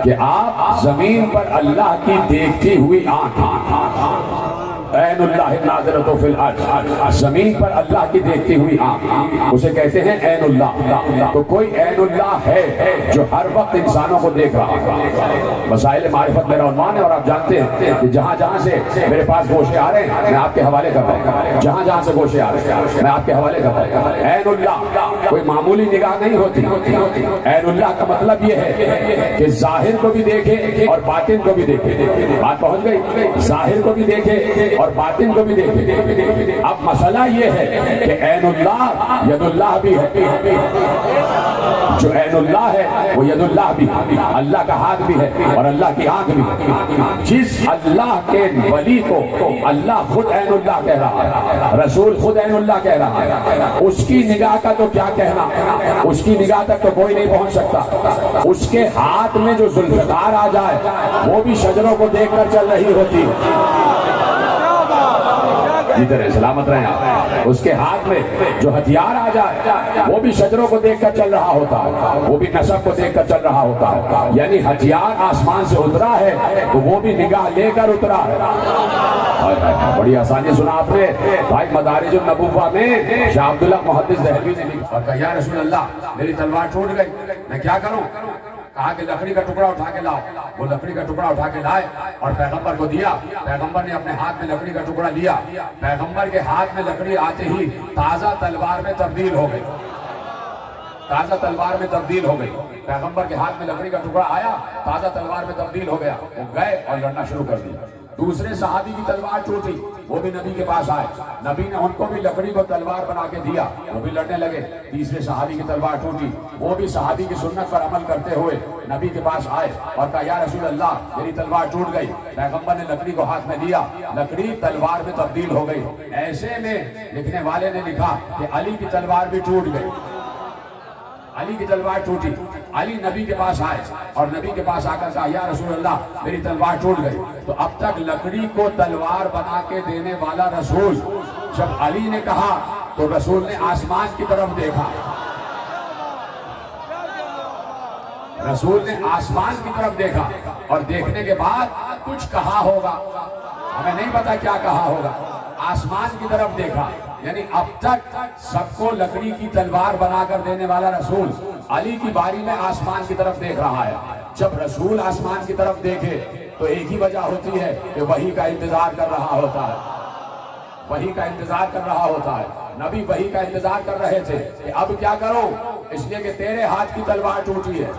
کہ آپ زمین پر اللہ کی دیکھتی ہوئی آنکھ, عین اللہ ناظرۃ فی الارض, زمین پر اللہ کی دیکھتی ہوئی آنکھ, اسے کہتے ہیں عین اللہ. تو کوئی عین اللہ ہے جو ہر وقت انسانوں کو دیکھ رہا ہے. مسائل معرفت میرا عنوان ہے اور آپ جانتے ہیں کہ جہاں جہاں سے میرے پاس گوشے آ رہے ہیں میں آپ کے حوالے کر رہا ہوں. جہاں جہاں سے گوشے آ رہے ہیں میں آپ کے حوالے کر رہا ہوں. عین اللہ کوئی معمولی نگاہ نہیں ہوتی. عین اللہ کا مطلب یہ ہے کہ ظاہر کو بھی دیکھے اور باطن کو بھی دیکھے. بات پہنچ گئی. ظاہر کو بھی دیکھے اور باطن کو بھی دیکھے. اب مسئلہ یہ ہے کہ عین اللہ ید اللہ بھی ہے. جو عین اللہ ہے وہ ید اللہ بھی ہے. اللہ کا ہاتھ بھی ہے اور اللہ کی آنکھ بھی ہے. جس اللہ کے ولی کو اللہ خود عین اللہ کہہ رہا ہے, رسول خود عین اللہ کہہ رہا ہے, اس کی نگاہ کا تو کیا کہنا, اس کی نگاہ تک تو کوئی نہیں پہنچ سکتا. اس کے ہاتھ میں جو ذوالفقار آ جائے وہ بھی شجروں کو دیکھ کر چل رہی ہوتی ہے. ادھر سلامت رہیں آپ. اس کے ہاتھ میں جو ہتھیار آ جائے وہ بھی شجروں کو دیکھ کر چل رہا ہوتا ہے, وہ بھی نسب کو دیکھ کر چل رہا ہوتا ہے. یعنی ہتھیار آسمان سے اترا ہے تو وہ بھی نگاہ لے کر اترا ہے. بڑی آسانی سنا آپ نے بھائی مدارج النبوہ میں شاہ عبداللہ محدث دہلوی نے لکھا اور کہا یا رسول اللہ میری تلوار ٹوٹ گئی میں کیا کروں؟ کہا کہ لکڑی کا ٹکڑا اٹھا کے لاؤ. وہ لکڑی کا ٹکڑا اٹھا کے لائے اور پیغمبر کو دیا. پیغمبر نے اپنے ہاتھ میں لکڑی کا ٹکڑا لیا. پیغمبر کے ہاتھ میں لکڑی آتے ہی تازہ تلوار میں تبدیل ہو گئی. تازہ تلوار میں تبدیل ہو گئی. پیغمبر کے ہاتھ میں لکڑی کا ٹکڑا آیا, تازہ تلوار میں تبدیل ہو گیا. وہ گئے اور لڑنا شروع کر دیا. دوسرے صحابی کی تلوار ٹوٹی, وہ بھی نبی کے پاس آئے. نبی نے ان کو بھی لکڑی کو تلوار بنا کے دیا, وہ بھی لڑنے لگے. تیسرے صحابی کی تلوار ٹوٹی, وہ بھی صحابی کی سنت پر عمل کرتے ہوئے نبی کے پاس آئے اور کہا یا رسول اللہ میری تلوار ٹوٹ گئی. پیغمبر نے لکڑی کو ہاتھ میں لیا, لکڑی تلوار میں تبدیل ہو گئی. ایسے میں لکھنے والے نے لکھا کہ علی کی تلوار بھی ٹوٹ گئی. علی کی تلوار ٹوٹی. علی نبی کے پاس آئے اور نبی کے پاس آ کر کہا یا رسول اللہ میری تلوار ٹوٹ گئی. تو اب تک لکڑی کو تلوار بنا کے دینے والا رسول, جب علی نے کہا تو رسول نے آسمان کی طرف دیکھا. رسول نے آسمان کی طرف دیکھا اور دیکھنے کے بعد کچھ کہا ہوگا, ہمیں نہیں پتا کیا کہا ہوگا. آسمان کی طرف دیکھا, یعنی اب تک سب کو لکڑی کی تلوار بنا کر دینے والا رسول علی کی باری میں آسمان کی طرف دیکھ رہا ہے. جب رسول آسمان کی طرف دیکھے تو ایک ہی وجہ ہوتی ہے کہ وحی کا انتظار کر رہا ہوتا ہے. وحی کا انتظار کر رہا ہوتا ہے. نبی وحی کا انتظار کر رہے تھے کہ اب کیا کروں, اس لیے کہ تیرے ہاتھ کی تلوار ٹوٹی ہے.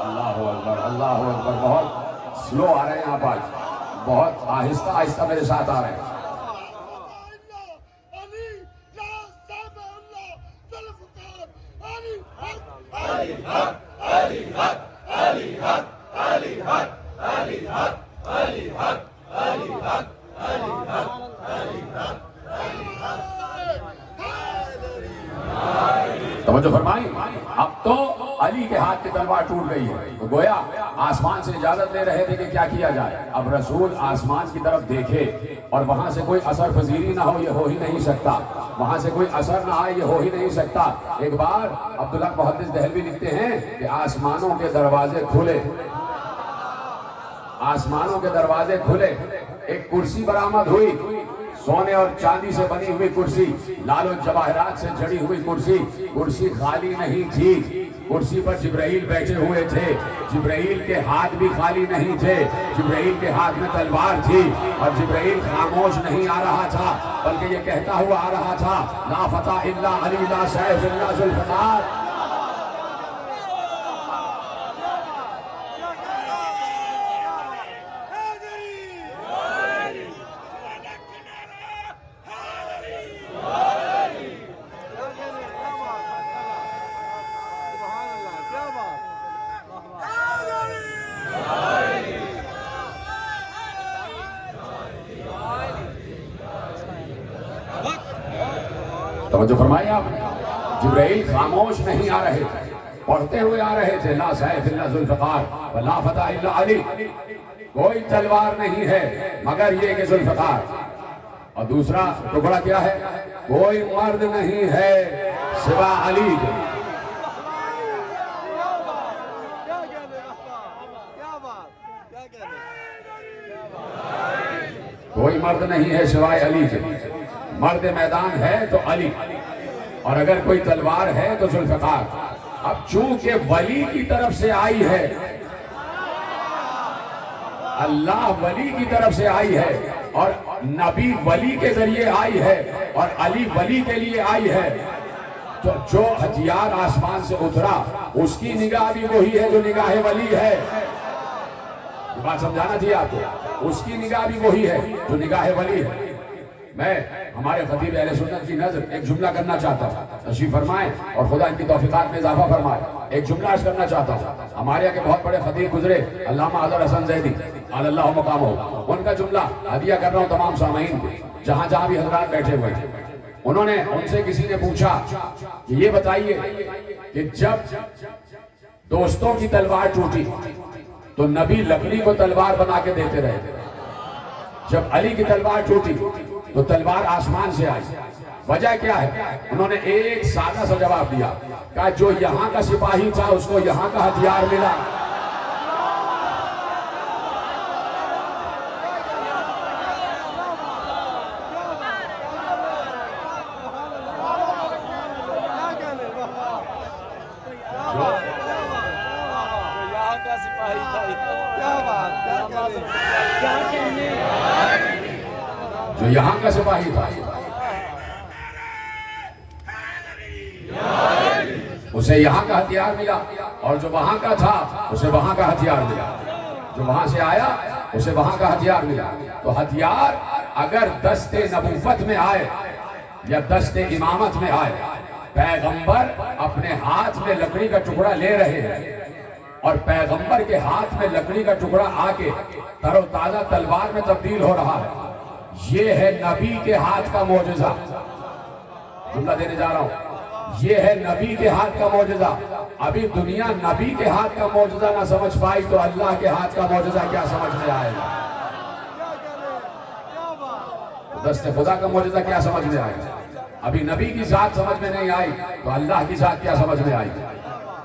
اللہ اکبر, اللہ اکبر. بہت سلو آ رہے ہیں آپ آج, بہت آہستہ آہستہ میرے ساتھ آ رہے ہیں. توجہ فرمائی. اب تو علی کے ہاتھ کی تلوار ٹوٹ گئی ہے. تو گویا آسمان سے اجازت لے رہے تھے کہ کیا کیا جائے. اب رسول آسمان کی طرف دیکھے اور وہاں سے کوئی اثر پذیری نہ ہو, یہ ہو ہی نہیں سکتا. وہاں سے کوئی اثر نہ آئے, یہ ہو ہی نہیں سکتا. ایک بار عبداللہ محدث دہلوی لکھتے ہیں کہ آسمانوں کے دروازے کھلے, آسمانوں کے دروازے کھلے. ایک کرسی برآمد ہوئی, سونے اور چاندی سے بنی ہوئی کرسی, لال و جواہرات سے جڑی ہوئی کرسی. کرسی خالی نہیں تھی, کرسی پر جبرائیل بیٹھے ہوئے تھے. جبرائیل کے ہاتھ بھی خالی نہیں تھے, جبرائیل کے ہاتھ میں تلوار تھی. اور جبرائیل خاموش نہیں آ رہا تھا, بلکہ یہ کہتا ہوا آ رہا تھا لا فتح الا علی, لا سیف الا ذوالفقار. توجہ فرمائے آپ. جبرائیل خاموش نہیں آ رہے تھے, پڑھتے ہوئے آ رہے تھے لا سیف الا ذوالفقار ولا فتح الا علی. کوئی تلوار نہیں ہے مگر یہ کہ ذوالفقار. اور دوسرا ٹکڑا کیا ہے, کوئی مرد نہیں ہے سوا علی کے. کوئی مرد نہیں ہے سوائے علی کے. مرد میدان ہے تو علی, اور اگر کوئی تلوار ہے تو ذوالفقار. اب چونکہ ولی کی طرف سے آئی ہے, اللہ ولی کی طرف سے آئی ہے, اور نبی ولی کے ذریعے آئی ہے, اور علی ولی کے لیے آئی ہے, تو جو ہتھیار آسمان سے اترا اس کی نگاہ بھی وہی ہے جو نگاہ ولی ہے. یہ بات سمجھانا چاہیے آپ کو, اس کی نگاہ بھی وہی ہے جو نگاہ ولی ہے. میں ہمارے خطیب اہل سنت کی نظر ایک جملہ کرنا چاہتا ہوں, تشریف فرمائیں اور خدا ان کی توفیقات میں اضافہ فرمائے. ایک جملہ عرض کرنا چاہتا ہوں. ہمارے یہاں کے بہت بڑے خطیب گزرے علامہ اظہر حسن زیدی اللہ مقامہ, ان کا جملہ ہدیہ کر رہا ہوں تمام سامعین کو جہاں جہاں بھی حضرات بیٹھے ہوئے ہیں. انہوں نے ان سے کسی نے پوچھا کہ یہ بتائیے کہ جب دوستوں کی تلوار ٹوٹی تو نبی لکڑی کو تلوار بنا کے دیتے رہے, جب علی کی تلوار ٹوٹی تو تلوار آسمان سے آئی, وجہ کیا ہے؟ انہوں نے ایک سادہ سا جواب دیا, کہا جو یہاں کا سپاہی تھا اس کو یہاں کا ہتھیار ملا, جو یہاں کا سپاہی تھا اسے یہاں کا ہتھیار ملا، اور جو وہاں کا تھا اسے وہاں کا ہتھیار ملا، جو وہاں سے آیا اسے وہاں کا ہتھیار ملا۔ تو ہتھیار اگر دست نبوت میں آئے یا دست امامت میں آئے، پیغمبر اپنے ہاتھ میں لکڑی کا ٹکڑا لے رہے ہیں اور پیغمبر کے ہاتھ میں لکڑی کا ٹکڑا آ کے تر و تازہ تلوار میں تبدیل ہو رہا ہے، یہ ہے نبی کے ہاتھ کا معجزہ۔ جملہ دینے جا رہا ہوں، یہ ہے نبی کے ہاتھ کا معجزہ۔ ابھی دنیا نبی کے ہاتھ کا معجزہ نہ سمجھ پائی تو اللہ کے ہاتھ کا معجزہ کیا سمجھ میں آئے گا؟ دست خدا کا معجزہ کیا سمجھ میں آئے گا؟ ابھی نبی کی ذات سمجھ میں نہیں آئی تو اللہ کی ذات کیا سمجھ میں آئی؟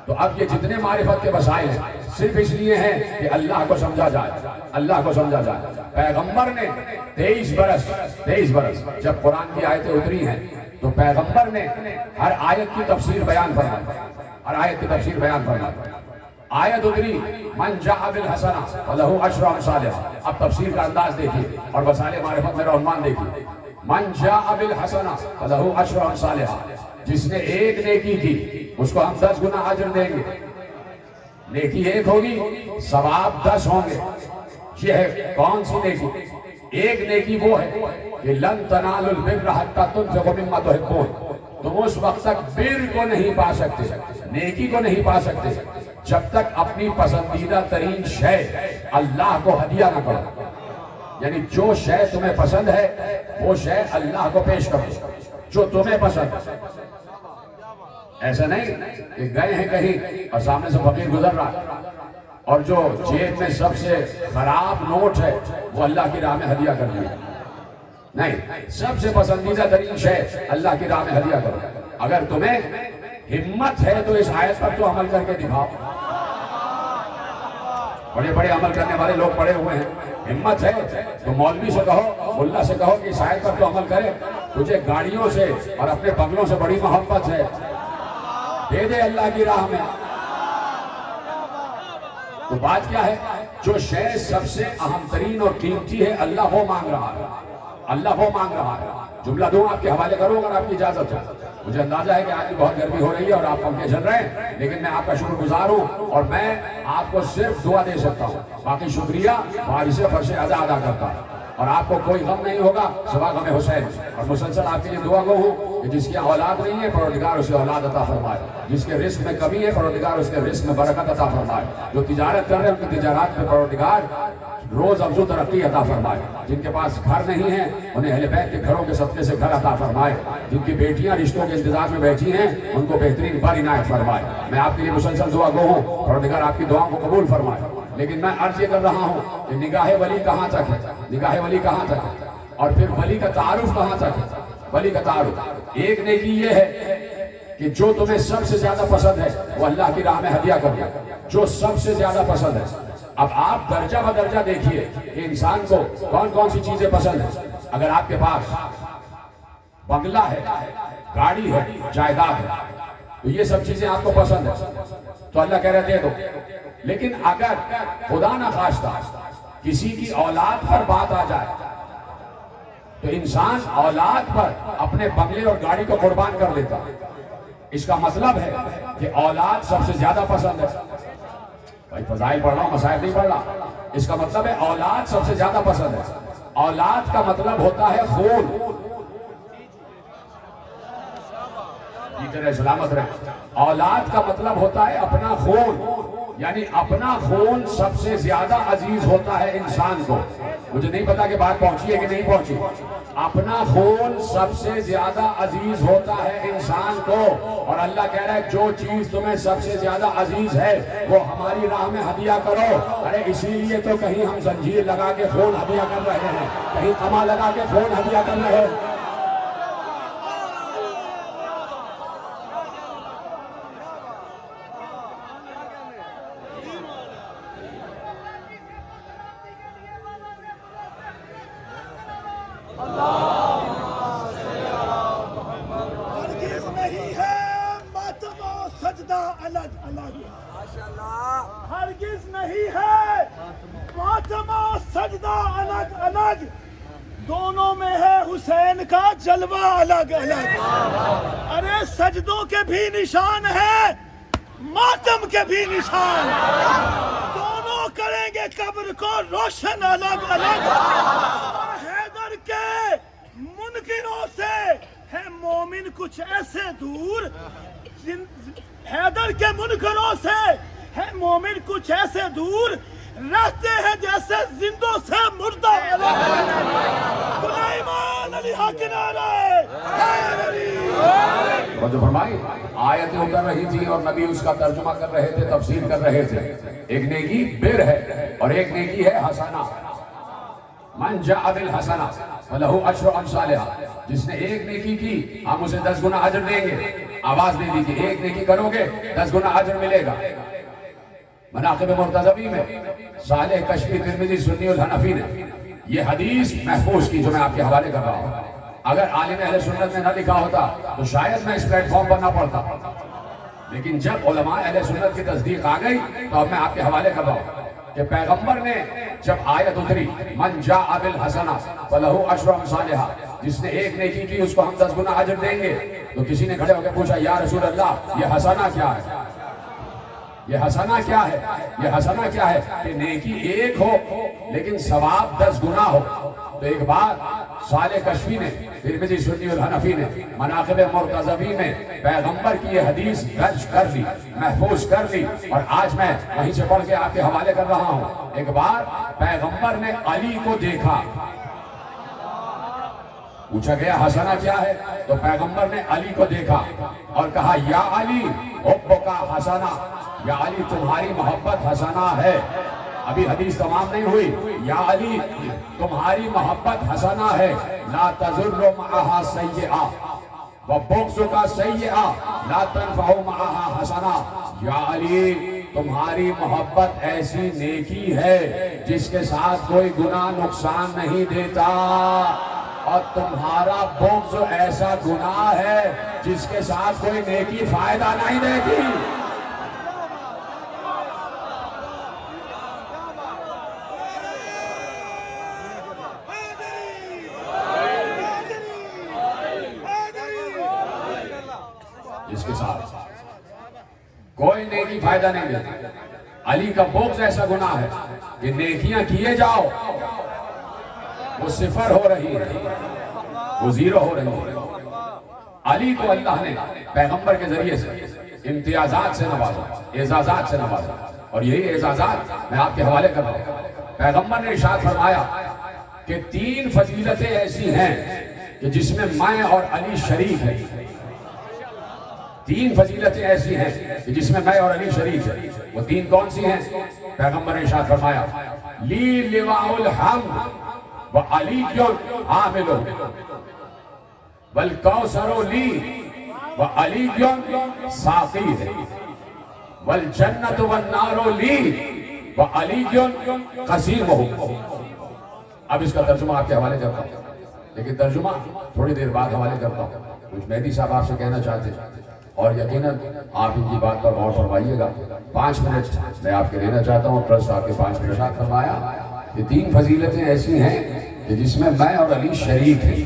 تو اب یہ جتنے معرفت کے وسائل ہیں صرف اس لیے ہیں کہ اللہ کو سمجھا جائے، اللہ کو سمجھا جائے۔ پیغمبر نے 23 برس جب قرآن کی آیتیں اتری ہیں تو پیغمبر نے ہر آیت کی تفسیر بیان فرمائی، ہر آیت کی تفسیر بیان فرمائی۔ آیت اتری من جاء بالحسنہ فلہ عشر امثالہا، اب تفسیر کا انداز دیکھیے اور وسائل معرفت میں عنوان دیکھیے۔ من جاء بالحسنہ فلہ عشر امثالہا، جس نے ایک نیکی کی اس کو ہم 10 گنا اجر دیں گے۔ نیکی ایک ہوگی، ثواب 10 ہوں گے۔ یہ ہے کون سی نیکی؟ ایک نیکی وہ ہے کہ لن تنالوا البر حتی تنفقوا مما تحبون، تم اس وقت تک بر کو نہیں پا سکتے، نیکی کو نہیں پا سکتے جب تک اپنی پسندیدہ ترین شے اللہ کو ہدیہ نہ کرو۔ یعنی جو شے تمہیں پسند ہے وہ شے اللہ کو پیش کرو، جو تمہیں پسند ہے۔ ایسا نہیں کہ گئے ہیں کہیں اور سامنے سے فقیر گزر رہا اور جو جیب میں سب سے خراب نوٹ ہے وہ اللہ کی راہ میں ہدیہ کر دیا۔ نہیں، سب سے پسندیدہ ترین شے اللہ کی راہ میں ہدیہ کرو۔ اگر تمہیں ہمت ہے تو اس آیت پر تو عمل کر کے دکھاؤ۔ بڑے بڑے عمل کرنے والے لوگ پڑے ہوئے ہیں، ہمت ہے تو مولوی سے کہو، ملا سے کہو کہ اس آیت پر تو عمل کرے۔ تجھے گاڑیوں سے اور اپنے بنگلوں سے بڑی محبت ہے، دے دے اللہ کی راہ میں۔ تو بات کیا ہے؟ جو شے سب سے اہم ترین اور قیمتی ہے اللہ وہ مانگ رہا ہے، اللہ وہ مانگ رہا ہے۔ جملہ دوں آپ کے حوالے کروں اگر آپ کی اجازت ہو۔ مجھے اندازہ ہے کہ آج بھی بہت گرمی ہو رہی ہے اور آپ پنکھے چل رہے ہیں، لیکن میں آپ کا شکر گزار ہوں اور میں آپ کو صرف دعا دے سکتا ہوں، باقی شکریہ وارث فرش ادا ادا کرتا ہے۔ اور آپ کو کوئی غم نہیں ہوگا سوا غم حسین، اور مسلسل آپ کے لیے دعا گو ہوں کہ جس کی اولاد نہیں ہے پروردگار اسے اولاد عطا فرمائے، جس کے رزق میں کمی ہے پروردگار اس کے رزق میں برکت عطا فرمائے، جو تجارت کر رہے ہیں ان کی تجارت میں پروردگار روز افزوں ترقی عطا فرمائے، جن کے پاس گھر نہیں ہے انہیں اہل بیت کے گھروں کے صدقے سے گھر عطا فرمائے، جن کی بیٹیاں رشتوں کے انتظار میں بیٹھی ہیں ان کو بہترین بار عنایت فرمائے۔ میں آپ کے لیے مسلسل دعا گو ہوں، پروردگار آپ کی دعاؤں کو قبول فرمائے۔ لیکن میں عرض یہ کر رہا ہوں کہ نگاہ ولی کہاں تک ہے، نگاہ ولی کہاں تک ہے، اور پھر ولی کا تعارف کہاں تک ہے۔ ولی کا تعارف ایک نیکی یہ ہے کہ جو تمہیں سب سے زیادہ پسند ہے وہ اللہ کی راہ میں ہدیہ کر دو، جو سب سے زیادہ پسند ہے۔ اب آپ درجہ بدرجہ دیکھیے کہ انسان کو کون کون سی چیزیں پسند ہیں۔ اگر آپ کے پاس بنگلہ ہے، گاڑی ہے، جائیداد ہے، تو یہ سب چیزیں آپ کو پسند ہیں تو اللہ کہہ رہے دے دو۔ لیکن اگر خدا نہ خواستہ کسی کی اولاد پر بات آ جائے تو انسان اولاد پر اپنے بنگلے اور گاڑی کو قربان کر لیتا۔ اس کا مطلب ہے کہ اولاد سب سے زیادہ پسند ہے۔ بھائی فضائل پڑھ رہا ہوں، مسائل نہیں پڑھ رہا۔ اس کا مطلب ہے اولاد سب سے زیادہ پسند ہے۔ اولاد کا مطلب ہوتا ہے خون۔ جیتے رہے، سلامت رہے۔ اولاد کا مطلب ہوتا ہے اپنا خون، یعنی اپنا خون سب سے زیادہ عزیز ہوتا ہے انسان کو۔ مجھے نہیں پتا کہ بات پہنچی ہے کہ نہیں پہنچی۔ اپنا خون سب سے زیادہ عزیز ہوتا ہے انسان کو، اور اللہ کہہ رہا ہے جو چیز تمہیں سب سے زیادہ عزیز ہے وہ ہماری راہ میں ہدیہ کرو۔ ارے اسی لیے تو کہیں ہم زنجیر لگا کے خون ہدیہ کر رہے ہیں، کہیں کما لگا کے خون ہدیہ کر رہے ہیں۔ ہرگز نہیں ہے ماتم و سجدہ الگ، دونوں میں ہے حسین کا جلوہ الگ الگ۔ ارے سجدوں کے بھی نشان ہے، ماتم کے بھی نشان، دونوں کریں گے قبر کو روشن الگ الگ۔ اور حیدر کے منکروں سے ہے مومن کچھ ایسے دور، حیدر کے منکروں سے ہے مومن کچھ ایسے دور، رہتے ہیں جیسے زندوں سے مردہ الگ الگ۔ سلیمان علی حق نعرہ حیدر علی۔ توجہ فرمائی، آیتیں اتر رہی تھی اور نبی اس کا ترجمہ کر رہے تھے، تفسیر کر رہے تھے۔ ایک نیکی بر ہے اور ایک نیکی ہے حسنہ۔ من جاء بالحسنہ فلہ عشر امثالہا، جس نے ایک نیکی کی ہم اسے 10 گنا اجر دیں گے۔ آواز دے دیجیے، ایک نیکی کرو گے 10 گنا اجر ملے گا۔ مناقب مرتضوی میں صالح کشفی ترمذی سنی الحنفی نے یہ حدیث محفوظ کی جو میں آپ کے حوالے کر رہا ہوں۔ اگر عالم اہل سنت نے نہ لکھا ہوتا تو شاید میں اس پلیٹ فارم پر نہ پڑھتا، لیکن جب علماء اہل سنت کی تصدیق آ گئی تو اب میں آپ کے حوالے کر رہا ہوں کہ پیغمبر نے جب آیت اتری من جاء بالحسنہ فلہ عشر امثالہا، جس نے ایک نیکی کی اس کو ہم 10 گنا اجر دیں گے، تو کسی نے کھڑے ہو کے پوچھا یا رسول اللہ یہ حسنہ کیا ہے؟ یہ حسنہ کیا ہے؟ یہ حسنہ کیا ہے کہ نیکی ایک ہو لیکن ثواب 10 گنا ہو۔ تو ایک بات صالح کشفی نے ترمذی سنی الحنفی نے مناقب مرتضوی میں پیغمبر کی یہ حدیث درج کر لی، محفوظ کر لی، اور آج میں وہیں سے پڑھ کے آپ کے حوالے کر رہا ہوں۔ ایک بار پیغمبر نے علی کو دیکھا، پوچھا گیا حسنہ کیا ہے؟ تو پیغمبر نے علی کو دیکھا اور کہا یا علی حبک حسنہ، یا علی تمہاری محبت حسنہ ہے۔ ابھی حدیث تمام نہیں ہوئی۔ یا علی تمہاری محبت حسنہ ہے، لا تضر معها سیئہ وبغضک سیئہ لا تنفع معها حسنہ۔ یا علی تمہاری محبت ایسی نیکی ہے جس کے ساتھ کوئی گناہ نقصان نہیں دیتا، اور تمہارا بغض ایسا گناہ ہے جس کے ساتھ کوئی نیکی فائدہ نہیں دیتی۔ جس کے ساتھ کوئی نیکی فائدہ نہیں دیتی۔ علی کا بغض ایسا گناہ ہے کہ نیکیاں کیے جاؤ وہ صفر ہو رہی ہے، وہ زیرو ہو رہی ہے۔ علی کو اللہ نے پیغمبر کے ذریعے سے امتیازات سے نوازا، اعزازات سے نوازا، اور یہی اعزازات میں آپ کے حوالے کر رہا ہوں۔ پیغمبر نے ارشاد فرمایا کہ 3 فضیلتیں ایسی ہیں کہ جس میں میں اور علی شریک ہیں۔ 3 فضیلتیں ایسی ہیں کہ جس میں میں اور علی شریک ہیں۔ وہ 3 کون سی ہیں؟ پیغمبر نے ارشاد فرمایا لی لواء الحمد وعلی حامل والکوثر لی وعلی ساقی والجنت والنار لی وعلی قسیم۔ اب اس کا ترجمہ آپ کے حوالے کرتا ہوں، لیکن ترجمہ تھوڑی دیر بعد حوالے کرتا ہوں۔ کچھ مہدی صاحب آپ سے کہنا چاہتے ہیں اور یقیناً آپ ان کی بات پر غور فرمائیے گا۔ 5 منٹ میں آپ کے لینا چاہتا ہوں، ٹرسٹ آپ کے 5 منٹ فرمایا کہ 3 فضیلتیں ایسی ہیں کہ جس میں میں اور علی شریک ہیں۔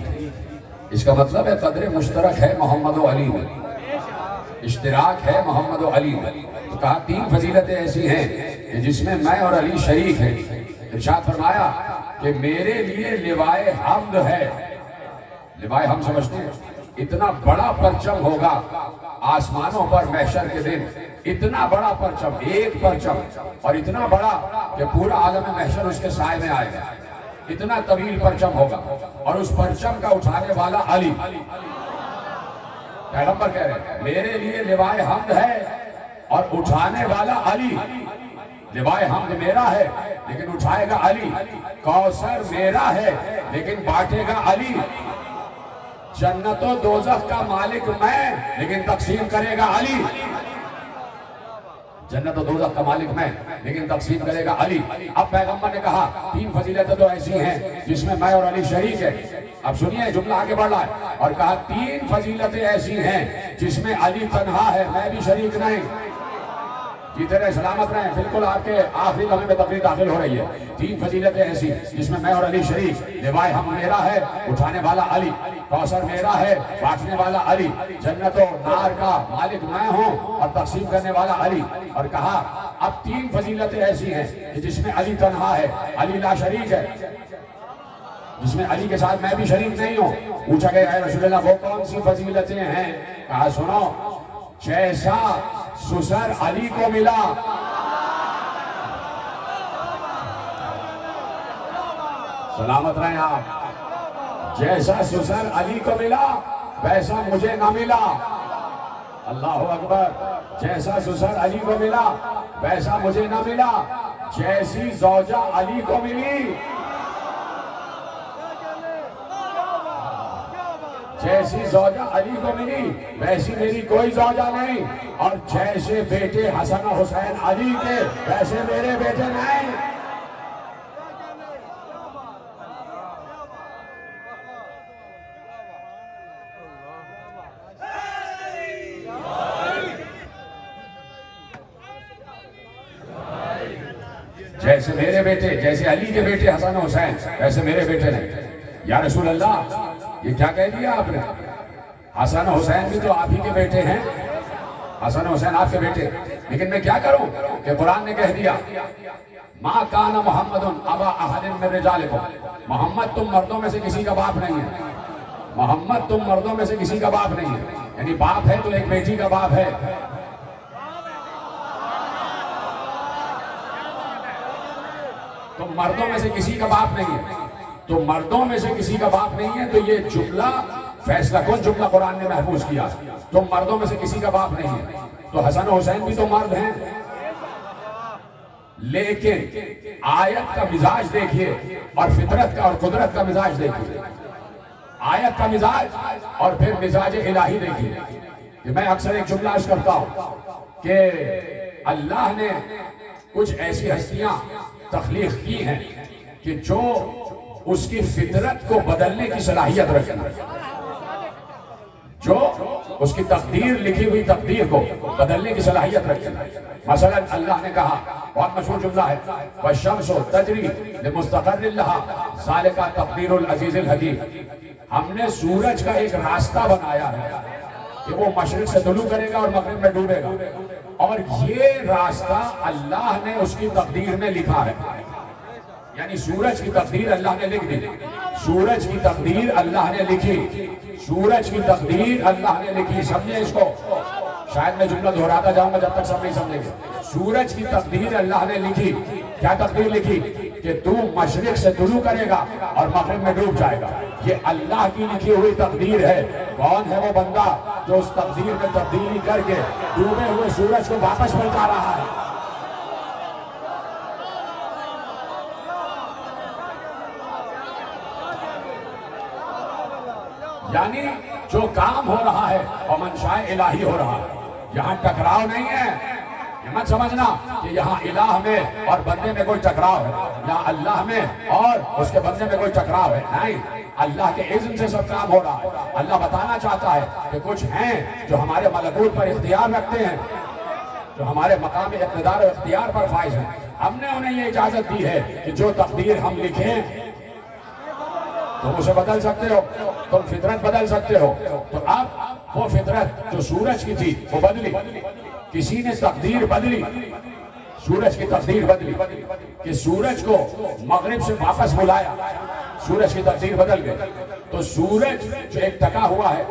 اس کا مطلب ہے قدر مشترک ہے محمد و علی میں، اشتراک ہے محمد و علی میں۔ تو کہا 3 فضیلتیں ایسی ہیں کہ جس میں میں اور علی شریک ہیں۔ ارشاد فرمایا کہ میرے لیے لوائے حمد ہے۔ لوائے ہم سمجھتے ہیں اتنا بڑا پرچم ہوگا آسمانوں پر محشر کے دن، اتنا بڑا پرچم، ایک پرچم، اور اتنا بڑا کہ پورا عالم محشر اس کے سائے میں آئے گا۔ اتنا طویل پرچم ہوگا اور اس پرچم کا اٹھانے والا علی۔ پیغمبر کہہ رہے ہیں میرے لیے لوائے حمد ہے اور اٹھانے والا علی۔ لوائے حمد میرا ہے لیکن اٹھائے گا علی، کوثر میرا ہے لیکن بانٹے گا علی، جنت و دوزخ کا مالک میں لیکن تقسیم کرے گا علی، جنت و دوزخ کا مالک میں لیکن تقسیم کرے گا علی۔ اب پیغمبر نے کہا 3 فضیلتیں تو ایسی ہیں جس میں میں اور علی شریک ہے۔ اب سنیے جملہ آگے بڑھ رہا ہے، اور کہا 3 فضیلتیں ایسی ہیں جس میں علی تنہا ہے، میں بھی شریک نہیں۔ جیتے رہے سلامت رہیں. بالکل آپ کے آخری لمحے میں تقریر داخل ہو رہی ہے. 3 فضیلتیں ایسی جس میں اور علی شریف. لوائے ہم میرا ہے, اٹھانے والا علی. کوثر میرا ہے, بانٹنے والا علی. جنت و نار کا مالک میں ہوں اور تقسیم کرنے والا علی. اور کہا اب 3 فضیلتیں ایسی ہیں کہ جس میں علی تنہا ہے, علی لا شریک ہے, جس میں علی کے ساتھ میں بھی شریک نہیں ہوں. پوچھا گیا اے رسول اللہ وہ کون سی فضیلتیں ہیں؟ کہا سنو, جیسا سسر علی کو ملا, سلامت رہیں آپ, جیسا سسر علی کو ملا ویسا مجھے نہ ملا. اللہ اکبر. جیسا سسر علی کو ملا ویسا مجھے نہ ملا. جیسی زوجہ علی کو ملی, جیسی زوجہ علی کو ملی ویسی میری کوئی زوجہ نہیں. اور جیسے بیٹے حسن و حسین علی کے ویسے میرے بیٹے نہیں. جیسے میرے بیٹے, جیسے علی کے بیٹے حسن و حسین ویسے میرے بیٹے نہیں. یا رسول اللہ یہ کیا کہہ دیا آپ نے؟ حسن و حسین بھی تو آپ ہی کے بیٹے ہیں, حسن و حسین آپ کے بیٹے. لیکن میں کیا کروں کہ قرآن نے کہہ دیا ما کان محمد ابا احد من رجالکم, محمد تم مردوں میں سے کسی کا باپ نہیں ہے. محمد تم مردوں میں سے کسی کا باپ نہیں ہے. یعنی باپ ہے تو ایک بیٹی کا باپ ہے. تم مردوں میں سے کسی کا باپ نہیں ہے, تو مردوں میں سے کسی کا باپ نہیں ہے. تو یہ جملہ فیصلہ کن جملہ قرآن نے محفوظ کیا, تم مردوں میں سے کسی کا باپ نہیں ہے. تو حسن و حسین بھی تو مرد ہیں. لیکن آیت کا مزاج دیکھیے اور فطرت کا اور قدرت کا مزاج دیکھیے. آیت کا مزاج اور پھر مزاج الہی دیکھیے. کہ میں اکثر ایک جملہ عرض کرتا ہوں کہ اللہ نے کچھ ایسی ہستیاں تخلیق کی ہیں کہ جو اس کی فطرت کو بدلنے کی صلاحیت رکھتی ہے, جو اس کی تقدیر, لکھی ہوئی تقدیر کو بدلنے کی صلاحیت رکھتی ہے. مثلا اللہ نے کہا, بہت مشہور جملہ ہے, وَالشَّمْسُ تَجْرِي لِمُسْتَقَرٍّ لَهَا ذَلِكَ تَقْدِيرُ الْعَزِيزِ الْحَكِيمِ. ہم نے سورج کا ایک راستہ بنایا ہے کہ وہ مشرق سے طلوع کرے گا اور مغرب میں ڈوبے گا, اور یہ راستہ اللہ نے اس کی تقدیر میں لکھا ہے. یعنی سورج کی تقدیر اللہ نے لکھ دی, سورج کی تقدیر اللہ نے لکھی, سورج کی تقدیر اللہ نے لکھی. سمجھے اس کو؟ شاید میں جملہ دہراتا جاؤں گا جب تک سب نہیں سمجھیں گے. سورج کی تقدیر اللہ نے لکھی. کیا تقدیر لکھی؟ کہ تو مشرق سے طلوع کرے گا اور مغرب میں ڈوب جائے گا. یہ اللہ کی لکھی ہوئی تقدیر ہے. کون ہے وہ بندہ جو اس تقدیر میں تبدیلی کر کے ڈوبے ہوئے سورج کو واپس پلٹا رہا ہے؟ یعنی جو کام ہو رہا ہے وہ منشاء الہی ہو رہا ہے. یہاں ٹکراؤ نہیں ہے. یہ مت سمجھنا کہ یہاں الہ میں اور بندے میں کوئی ٹکراؤ ہے, یہاں اللہ میں اور اس کے بندے میں کوئی ٹکراؤ ہے. نہیں, اللہ کے اذن سے سب کام ہو رہا ہے. اللہ بتانا چاہتا ہے کہ کچھ ہیں جو ہمارے ملکوت پر اختیار رکھتے ہیں, جو ہمارے مقام اقتدار و اختیار پر فائز ہیں. ہم نے انہیں یہ اجازت دی ہے کہ جو تقدیر ہم لکھیں تم اسے بدل سکتے ہو, تم فطرت بدل سکتے ہو. تو اب وہ فطرت جو سورج کی تھی وہ بدلی, کسی نے تقدیر بدلی, سورج کی تقدیر بدلی کہ سورج کو مغرب سے واپس بلایا, سورج کی تقدیر بدل گئی. تو سورج جو ایک ٹکا ہوا ہے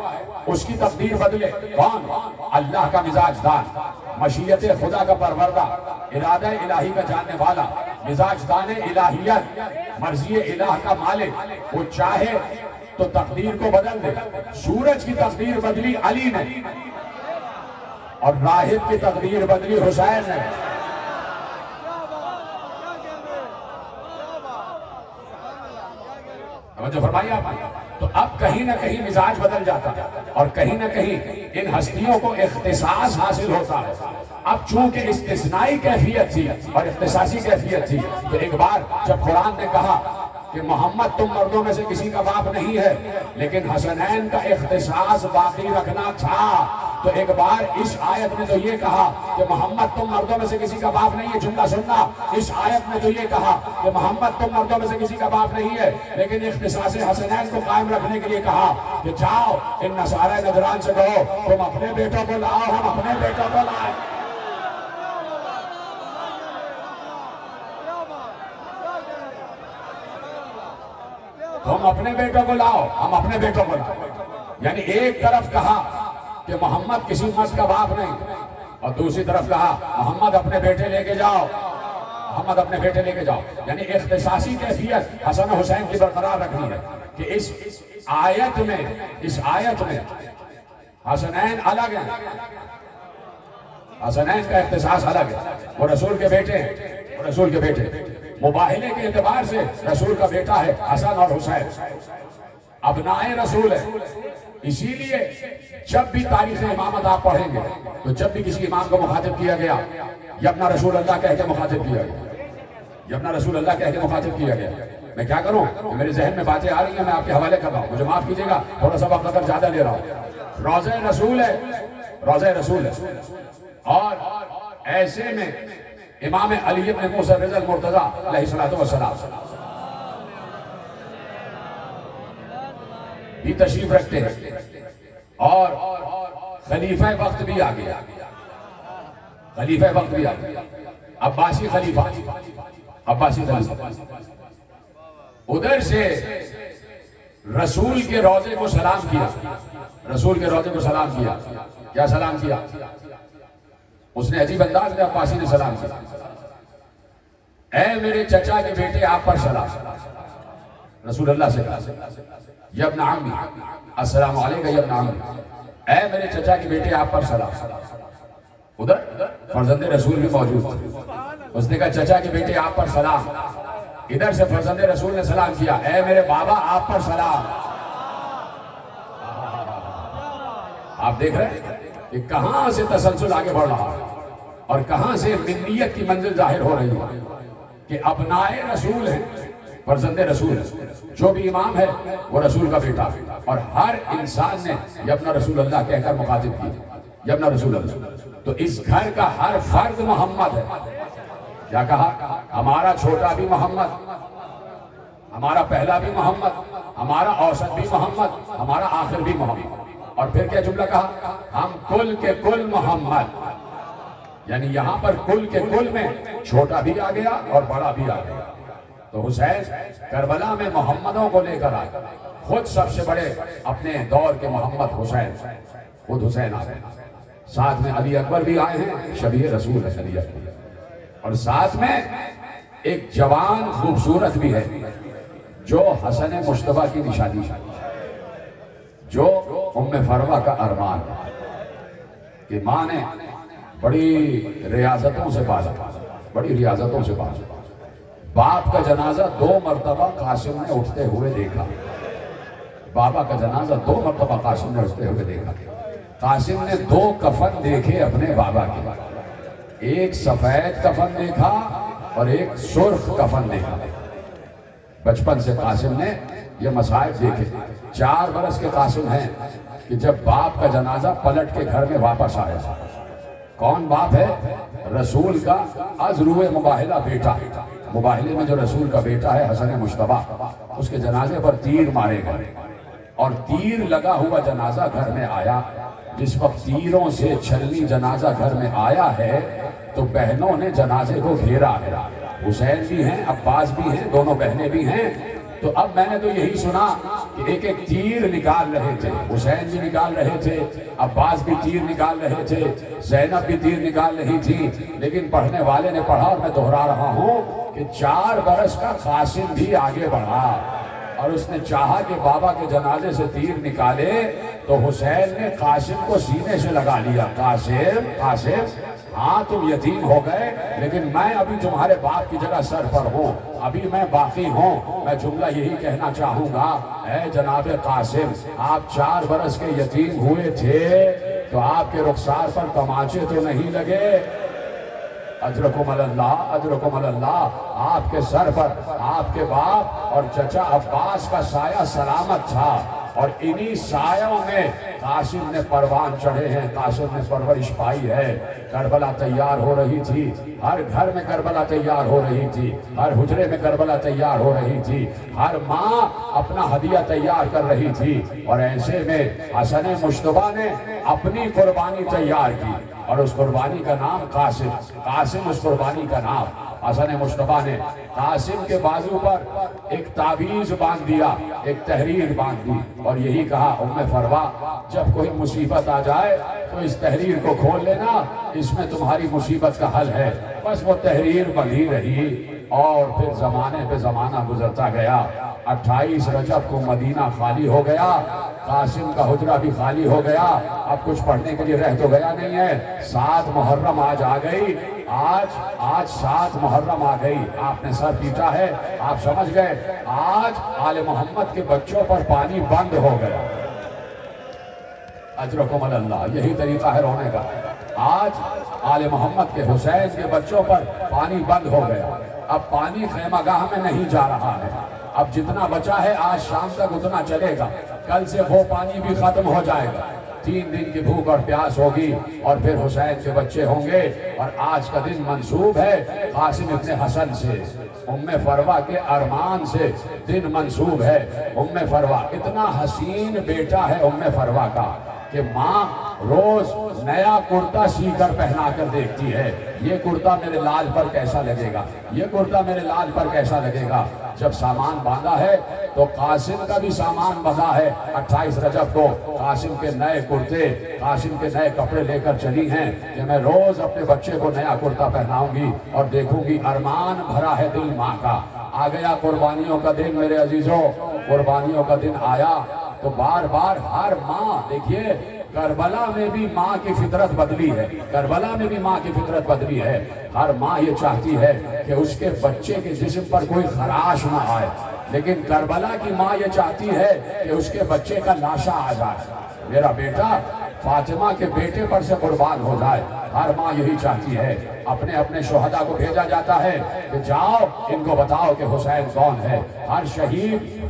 اس کی تقدیر بدلے. کون؟ اللہ کا مزاج دان, مشیت خدا کا پروردہ, ارادہ الہی کا جاننے والا, مزاج دان الہیت, مرضی الہ کا مالک. وہ چاہے تو تقدیر کو بدل دے. سورج کی تقدیر بدلی علی نے اور راہب کی تقدیر بدلی حسین نے. جو فرمایا آپ نے. تو اب کہیں نہ کہیں مزاج بدل جاتا ہے اور کہیں نہ کہیں ان ہستیوں کو اختصاص حاصل ہوتا ہے. اب چونکہ استثنائی کیفیت تھی اور اختصاصی کیفیت تھی, تو ایک بار جب قرآن نے کہا کہ محمد تم مردوں میں سے کسی کا باپ نہیں ہے, لیکن حسنین کا اختصاص باقی رکھنا تھا, تو ایک بار اس آیت میں تو یہ کہا کہ محمد تم مردوں میں سے کسی کا باپ نہیں ہے، جملہ سننا، اس آیت میں تو یہ کہا کہ محمد تم مردوں میں سے کسی کا باپ نہیں ہے، لیکن اختصاص حسنین کو قائم رکھنے کے لیے کہا کہ جاؤ ان نصارہ نجران سے کہو تم اپنے بیٹوں کو لاؤ، ہم اپنے بیٹوں کو لائیں۔ تم اپنے بیٹوں کو لاؤ، ہم اپنے بیٹوں کو لاؤ۔ یعنی ایک طرف کہا کہ محمد کسی مرد کا باپ نہیں، اور دوسری طرف کہا محمد اپنے بیٹے لے کے جاؤ، محمد اپنے بیٹے لے کے جاؤ۔ یعنی اختصاصی کیفیت حسن و حسین کی برقرار رکھنی ہے کہ اس آیت میں حسنین الگ ہیں، حسنین کا اختصاص الگ ہے، وہ رسول کے بیٹے ہیں، وہ رسول کے بیٹے ہیں۔ مباہلے کے اعتبار سے رسول کا بیٹا ہے حسن اور حسین، ابنائے رسول ہے۔ اسی لیے جب بھی تاریخ امامت آپ پڑھیں گے تو جب بھی کسی امام کو مخاطب کیا گیا یہ اپنا رسول اللہ کہہ کے مخاطب کیا گیا، یہ اپنا رسول اللہ کہہ کے مخاطب کیا گیا۔ میں کیا کروں کہ میرے ذہن میں باتیں آ رہی ہیں، میں آپ کے حوالے کر رہا ہوں، مجھے معاف کیجیے گا، تھوڑا سا وقت اگر زیادہ لے رہا ہوں۔ روضہ رسول ہے، روضہ رسول ہے، اور ایسے میں امام علی بن موسیٰ رضی المرتضیٰ علیہ السلام بھی تشریف رکھتے ہیں، اور خلیفہ وقت بھی آ گیا، خلیفہ وقت بھی آ گیا، عباسی خلیفہ، عباسی خلیفہ۔ ادھر سے رسول کے روضے کو سلام کیا، رسول کے روضے کو سلام کیا، کیا سلام کیا؟ اس نے عجیب انداز میں عباسی نے سلام کیا، اے میرے چچا کے بیٹے آپ پر سلام، رسول اللہ سے کہا یا ابن عمی السلام علیکم یا ابن عمی، اے میرے چچا کے بیٹے آپ پر سلام۔ ادھر فرزند رسول بھی موجود تھے، اس نے کہا چچا کے بیٹے آپ پر سلام۔ ادھر سے فرزند رسول نے سلام کیا، اے میرے بابا آپ پر سلام۔ آپ دیکھ رہے ہیں کہ کہاں سے تسلسل آگے بڑھ رہا ہے اور کہاں سے منیت کی منزل ظاہر ہو رہی ہے کہ ابنائے رسول ہیں، فرزند رسول ہے، جو بھی امام ہے وہ رسول کا بیٹا، اور ہر انسان نے یہ اپنا رسول اللہ کہہ کر مخاطب کی، یہ اپنا رسول اللہ۔ تو اس گھر کا ہر فرد محمد ہے۔ کیا کہا؟ ہمارا چھوٹا بھی محمد، ہمارا پہلا بھی محمد، ہمارا اوسط بھی محمد، ہمارا آخر بھی محمد۔ اور پھر کیا جملہ کہا؟ ہم کل کے کل محمد، یعنی یہاں پر کل کے کل میں چھوٹا بھی آ گیا اور بڑا بھی آ گیا۔ تو حسین کربلا میں محمدوں کو لے کر آئے، خود سب سے بڑے اپنے دور کے محمد حسین، خود حسین آ گئے، ساتھ میں علی اکبر بھی آئے ہیں، شبیہ رسول ہے علی اکبر، اور ساتھ میں ایک جوان خوبصورت بھی ہے جو حسن مصطفیٰ کی نشانی ہے، جو ام فروہ کا ارمان ہے کہ ماں نے بڑی ریاضتوں سے پالا، بڑی ریاضتوں سے پالا۔ باپ کا جنازہ 2 مرتبہ قاسم نے اٹھتے ہوئے دیکھا، بابا کا جنازہ 2 مرتبہ قاسم نے اٹھتے ہوئے دیکھا۔ قاسم نے 2 کفن دیکھے اپنے بابا کے، ایک سفید کفن دیکھا اور ایک سرخ کفن دیکھا۔ بچپن سے قاسم نے یہ مصائب دیکھے، 4 برس کے قاسم ہیں کہ جب باپ کا جنازہ پلٹ کے گھر میں واپس آیا۔ کون باپ ہے؟ رسول کا از روئے مباہلہ بیٹا، مباہلے میں جو رسول کا بیٹا ہے حسن مصطفیٰ، اس کے جنازے پر تیر مارے گئے، اور تیر لگا ہوا جنازہ گھر میں آیا۔ جس وقت تیروں سے چھلنی جنازہ گھر میں آیا ہے تو بہنوں نے جنازے کو گھیرا ہے، حسین بھی ہیں، عباس بھی ہیں، دونوں بہنیں بھی ہیں۔ تو اب میں نے تو یہی سنا کہ ایک ایک تیر نکال رہے تھے، حسین بھی نکال رہے تھے، عباس بھی تیر نکال رہے تھے، زینب بھی تیر نکال رہی تھی، لیکن پڑھنے والے نے پڑھا، اور میں دہرا رہا ہوں کہ 4 برس کا قاسم بھی آگے بڑھا، اور اس نے چاہا کہ بابا کے جنازے سے تیر نکالے، تو حسین نے قاسم کو سینے سے لگا لیا، قاسم قاسم ہاں تم یتیم ہو گئے، لیکن میں ابھی تمہارے باپ کی جگہ سر پر ہوں، ابھی میں باقی ہوں۔ میں جملہ یہی کہنا چاہوں گا، اے جناب قاسم، آپ 4 برس کے یتیم ہوئے تھے تو آپ کے رخسار پر تماچے تو نہیں لگے؟ اجرکم اللہ، اجرکم اللہ، آپ کے سر پر آپ کے باپ اور چچا عباس کا سایہ سلامت تھا، اور انہی سایوں میں قاسم نے پروان چڑھے ہیں، قاسم نے پرورش پائی ہے۔ کربلا تیار ہو رہی تھی، ہر گھر میں کربلا تیار ہو رہی تھی، ہر حجرے میں کربلا تیار ہو رہی تھی، ہر ماں اپنا ہدیہ تیار کر رہی تھی، اور ایسے میں حسن مشتبہ نے اپنی قربانی تیار کی، اور اس قربانی کا نام قاسم، قاسم اس قربانی کا نام۔ حسن مشتبہ نے قاسم کے بازو پر ایک تعویذ باندھ دیا، ایک تحریر باندھ دی، اور یہی کہا ام فروا جب کوئی مصیبت آ جائے تو اس تحریر کو کھول لینا، اس میں تمہاری مصیبت کا حل ہے۔ بس وہ تحریر بندھی رہی، اور پھر زمانے پہ زمانہ گزرتا گیا۔ 28 رجب کو مدینہ خالی ہو گیا، قاسم کا حجرہ بھی خالی ہو گیا، اب کچھ پڑھنے کے لیے رہ تو گیا نہیں ہے۔ 7 محرم آج آ گئی، آج 7 محرم آ گئی، آپ نے سر پیٹا ہے، آپ سمجھ گئے آج آل محمد کے بچوں پر پانی بند ہو گیا۔ اجرکم اللہ، یہی طریقہ ہے رونے کا۔ آج آل محمد کے حسین کے بچوں پر پانی بند ہو گیا، اب پانی خیمہ گاہ میں نہیں جا رہا ہے، اب جتنا بچا ہے آج شام تک اتنا چلے گا، کل سے وہ پانی بھی ختم ہو جائے گا۔ 3 دن کی بھوک اور پیاس ہوگی، اور پھر حسین کے بچے ہوں گے، اور آج کا دن منسوب ہے قاسم ابن حسن سے، ام فروا کے ارمان سے دن منسوب ہے۔ ام فروا اتنا حسین بیٹا ہے ام فروا کا کہ ماں روز نیا کرتا سی کر پہنا کر دیکھتی ہے، یہ کرتا میرے لال پر کیسا لگے گا، یہ کرتا میرے لال پر کیسا لگے گا۔ جب سامان باندھا ہے تو قاسم کا بھی سامان باندھا ہے۔ 28 رجب کو قاسم کے نئے کرتے، قاسم کے نئے کپڑے لے کر چلی ہیں کہ میں روز اپنے بچے کو نیا کرتا پہناؤں گی اور دیکھوں گی، ارمان بھرا ہے دل ماں کا۔ آ گیا قربانیوں کا دن میرے عزیزوں، قربانیوں کا دن آیا تو بار بار ہر ماں، دیکھیے کربلا میں بھی ماں کی فطرت بدلی ہے، کربلا میں بھی ماں کی فطرت بدلی ہے۔ ہر ماں یہ چاہتی ہے کہ اس کے بچے کے جسم پر کوئی خراش نہ آئے، لیکن کربلا کی ماں یہ چاہتی ہے کہ اس کے بچے کا لاشا آ جائے، میرا بیٹا فاطمہ کے بیٹے پر سے قربان ہو جائے۔ ہر ماں یہی چاہتی ہے۔ اپنے اپنے شہداء کو بھیجا جاتا ہے کہ جاؤ ان کو بتاؤ کہ حسین کون ہے۔ ہر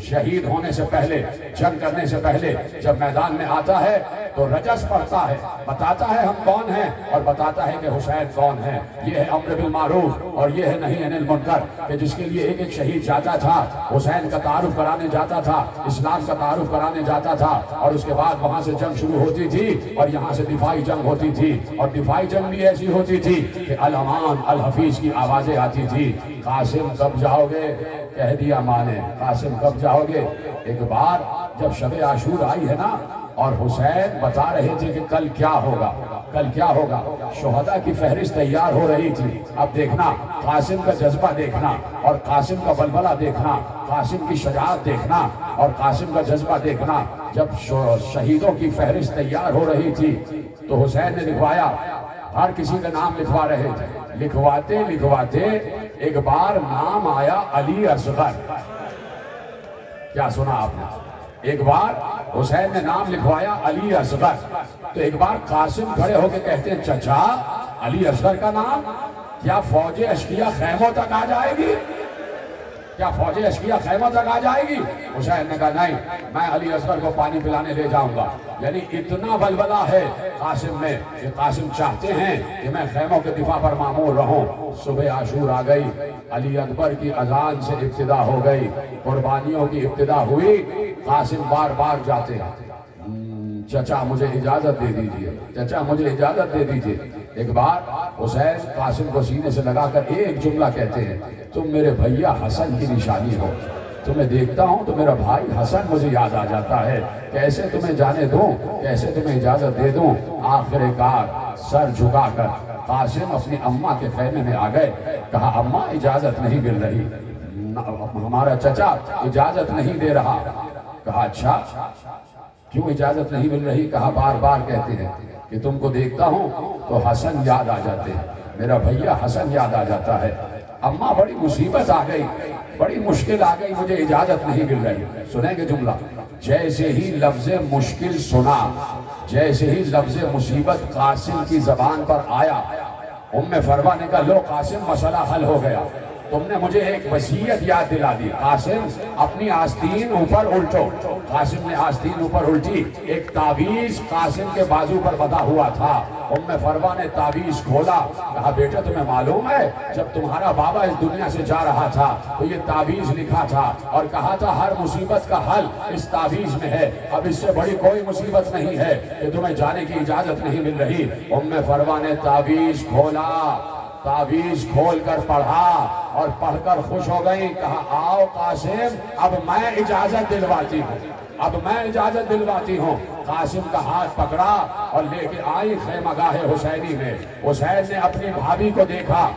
شہید ہونے سے پہلے، جنگ کرنے سے پہلے جب میدان میں آتا ہے تو رجس پڑھتا ہے، بتاتا ہے ہم کون ہیں اور بتاتا ہے کہ حسین کون ہے۔ یہ ہے امر بالمعروف اور یہ ہے نہی عن المنکر، کہ جس کے لیے ایک ایک شہید جاتا تھا، حسین کا تعارف کرانے جاتا تھا، اسلام کا تعارف کرانے جاتا تھا، اور اس کے بعد وہاں سے جنگ شروع ہوتی تھی اور یہاں سے دفاعی جنگ ہوتی تھی، اور دفاعی جنگ بھی ایسی ہوتی تھی کہ الامان الحفیظ کی آوازیں آتی تھی۔ قاسم کب جاؤ گے؟ کہہ دیا ماں نے، قاسم کب جاؤ گے؟ ایک بار جب شب عاشور آئی ہے نا، اور حسین بتا رہے تھے کہ کل کیا ہوگا، کل کیا ہوگا، شہداء کی فہرست تیار ہو رہی تھی۔ اب دیکھنا قاسم کا جذبہ دیکھنا، اور قاسم کا بلبلہ دیکھنا، قاسم کی شجاعت دیکھنا اور قاسم کا جذبہ دیکھنا۔ جب شہیدوں کی فہرست تیار ہو رہی تھی تو حسین نے لکھوایا، ہر کسی کا نام لکھوا رہے تھے، لکھواتے لکھواتے ایک بار نام آیا علی اصغر۔ کیا سنا آپ نے؟ ایک بار حسین نے نام لکھوایا علی اصغر، تو ایک بار قاسم کھڑے ہو کے کہتے ہیں چچا علی اصغر کا نام، کیا فوج اشقیہ خیموں تک آ جائے گی؟ کیا فوج اشقیہ خیموں تک آ جائے گی؟ حسین نے کہا نہیں، میں علی اصغر کو پانی پلانے لے جاؤں گا۔ یعنی اتنا بلبلہ ہے قاسم میں کہ قاسم چاہتے ہیں کہ میں خیموں کے دفاع پر معمور رہوں۔ صبح عاشور آ گئی، علی اکبر کی اذان سے ابتدا ہو گئی، قربانیوں کی ابتدا ہوئی۔ قاسم بار بار جاتے ہیں، چچا مجھے اجازت دے دیجئے، چچا مجھے اجازت دے دیجئے۔ ایک بار حسین قاسم کو سینے سے لگا کر ایک جملہ کہتے ہیں، تم میرے بھیا حسن کی نشانی ہو، تمہیں دیکھتا ہوں تو میرا بھائی حسن مجھے یاد آ جاتا ہے، کیسے تمہیں جانے دوں، کیسے تمہیں اجازت دے دوں۔ آخر کار سر جھکا کر قاسم اپنی اماں کے خیمے میں آ گئے، کہا اماں اجازت نہیں مل رہی، ہمارا چچا اجازت نہیں دے رہا۔ کہا اچھا کیوں اجازت نہیں مل رہی؟ کہا بار بار کہتے ہیں کہ تم کو دیکھتا ہوں تو حسن یاد آ جاتے ہیں، میرا بھیا حسن یاد آ جاتا ہے۔ اماں بڑی مصیبت آ گئی، بڑی مشکل آ گئی، مجھے اجازت نہیں مل رہی۔ سنیں گے جملہ، جیسے ہی لفظ مشکل سنا، جیسے ہی لفظ مصیبت قاسم کی زبان پر آیا، ام فروا نے کہا لو قاسم مسئلہ حل ہو گیا، تم نے مجھے ایک وصیت یاد دلا دی، قاسم اپنی آستین اوپر الٹو۔ قاسم نے آستین اوپر الٹی، ایک تعویذ قاسم کے بازو پر بندھا ہوا تھا۔ ام فروا نے تعویذ کھولا، کہا بیٹا تمہیں معلوم ہے جب تمہارا بابا اس دنیا سے جا رہا تھا تو یہ تعویذ لکھا تھا اور کہا تھا ہر مصیبت کا حل اس تعویذ میں ہے، اب اس سے بڑی کوئی مصیبت نہیں ہے کہ تمہیں جانے کی اجازت نہیں مل رہی۔ ام فروا نے تعویذ کھولا، تعویذ کھول کر پڑھا اور پڑھ کر خوش ہو گئی، کہا آؤ قاسم اب میں اجازت دلواتی ہوں، اب میں اجازت دلواتی ہوں۔ قاسم کا ہاتھ پکڑا اور لے کے آئی خیمہ گاہ حسینی میں۔ حسین نے اپنی بھابھی کو دیکھا،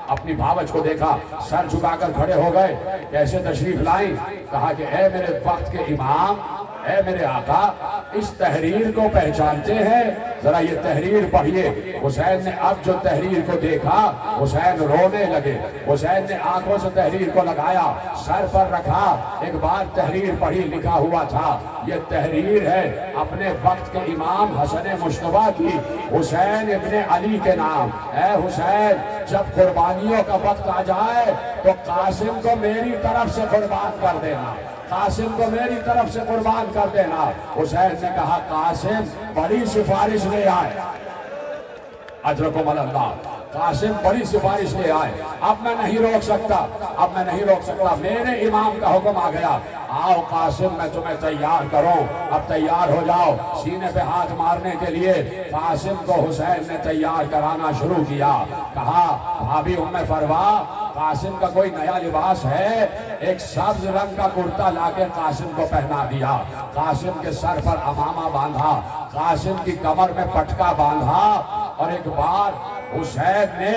اپنی بھاوج کو دیکھا، سر جھکا کر کھڑے ہو گئے، کیسے تشریف لائیں؟ کہا کہ اے میرے وقت کے امام، اے میرے آقا، اس تحریر کو پہچانتے ہیں؟ ذرا یہ تحریر پڑھیے۔ حسین نے اب جو تحریر کو دیکھا، حسین رونے لگے۔ حسین نے آنکھوں سے تحریر کو لگایا، سر پر رکھا، ایک بار تحریر پڑھی، لکھا ہوا تھا یہ تحریر ہے اپنے وقت کے امام حسن مجتبیٰ کی، حسین ابن علی کے نام۔ اے حسین، جب قربانیوں کا وقت آ جائے تو قاسم کو میری طرف سے قربان کر دینا، قاسم کو میری طرف سے قربان کر دینا۔ حسین نے کہا قاسم بڑی سفارش لے آئے، اجرکم اللہ، قاسم بڑی سفارش لے آئے، اب میں نہیں روک سکتا، اب میں نہیں روک سکتا، میرے امام کا حکم آ گیا، آؤ قاسم میں تمہیں تیار کروں، اب تیار ہو جاؤ سینے پہ ہاتھ مارنے کے لیے۔ قاسم کو حسین نے تیار کرانا شروع کیا، کہا بھابھی ام فروا، قاسم کا کوئی نیا لباس ہے؟ ایک سبز رنگ کا کرتا لا کے قاسم کو پہنا دیا، قاسم کے سر پر امامہ باندھا، قاسم کی کمر میں پٹکا باندھا، اور ایک بار حسین نے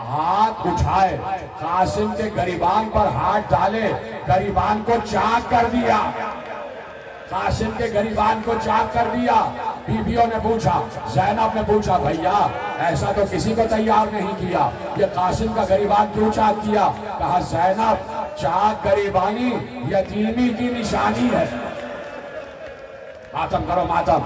ہاتھ اٹھائے، قاسم کے گریبان پر ہاتھ ڈالے، گریبان کو چاک کر دیا، قاسم کے گریبان کو چاک کر دیا۔ بیویوں نے پوچھا، زینب نے پوچھا، بھیا ایسا تو کسی کو تیار نہیں کیا، یہ قاسم کا گریبان کیوں چاک کیا؟ کہا زینب چاک گریبانی یتیمی کی نشانی ہے، ماتم کرو ماتم،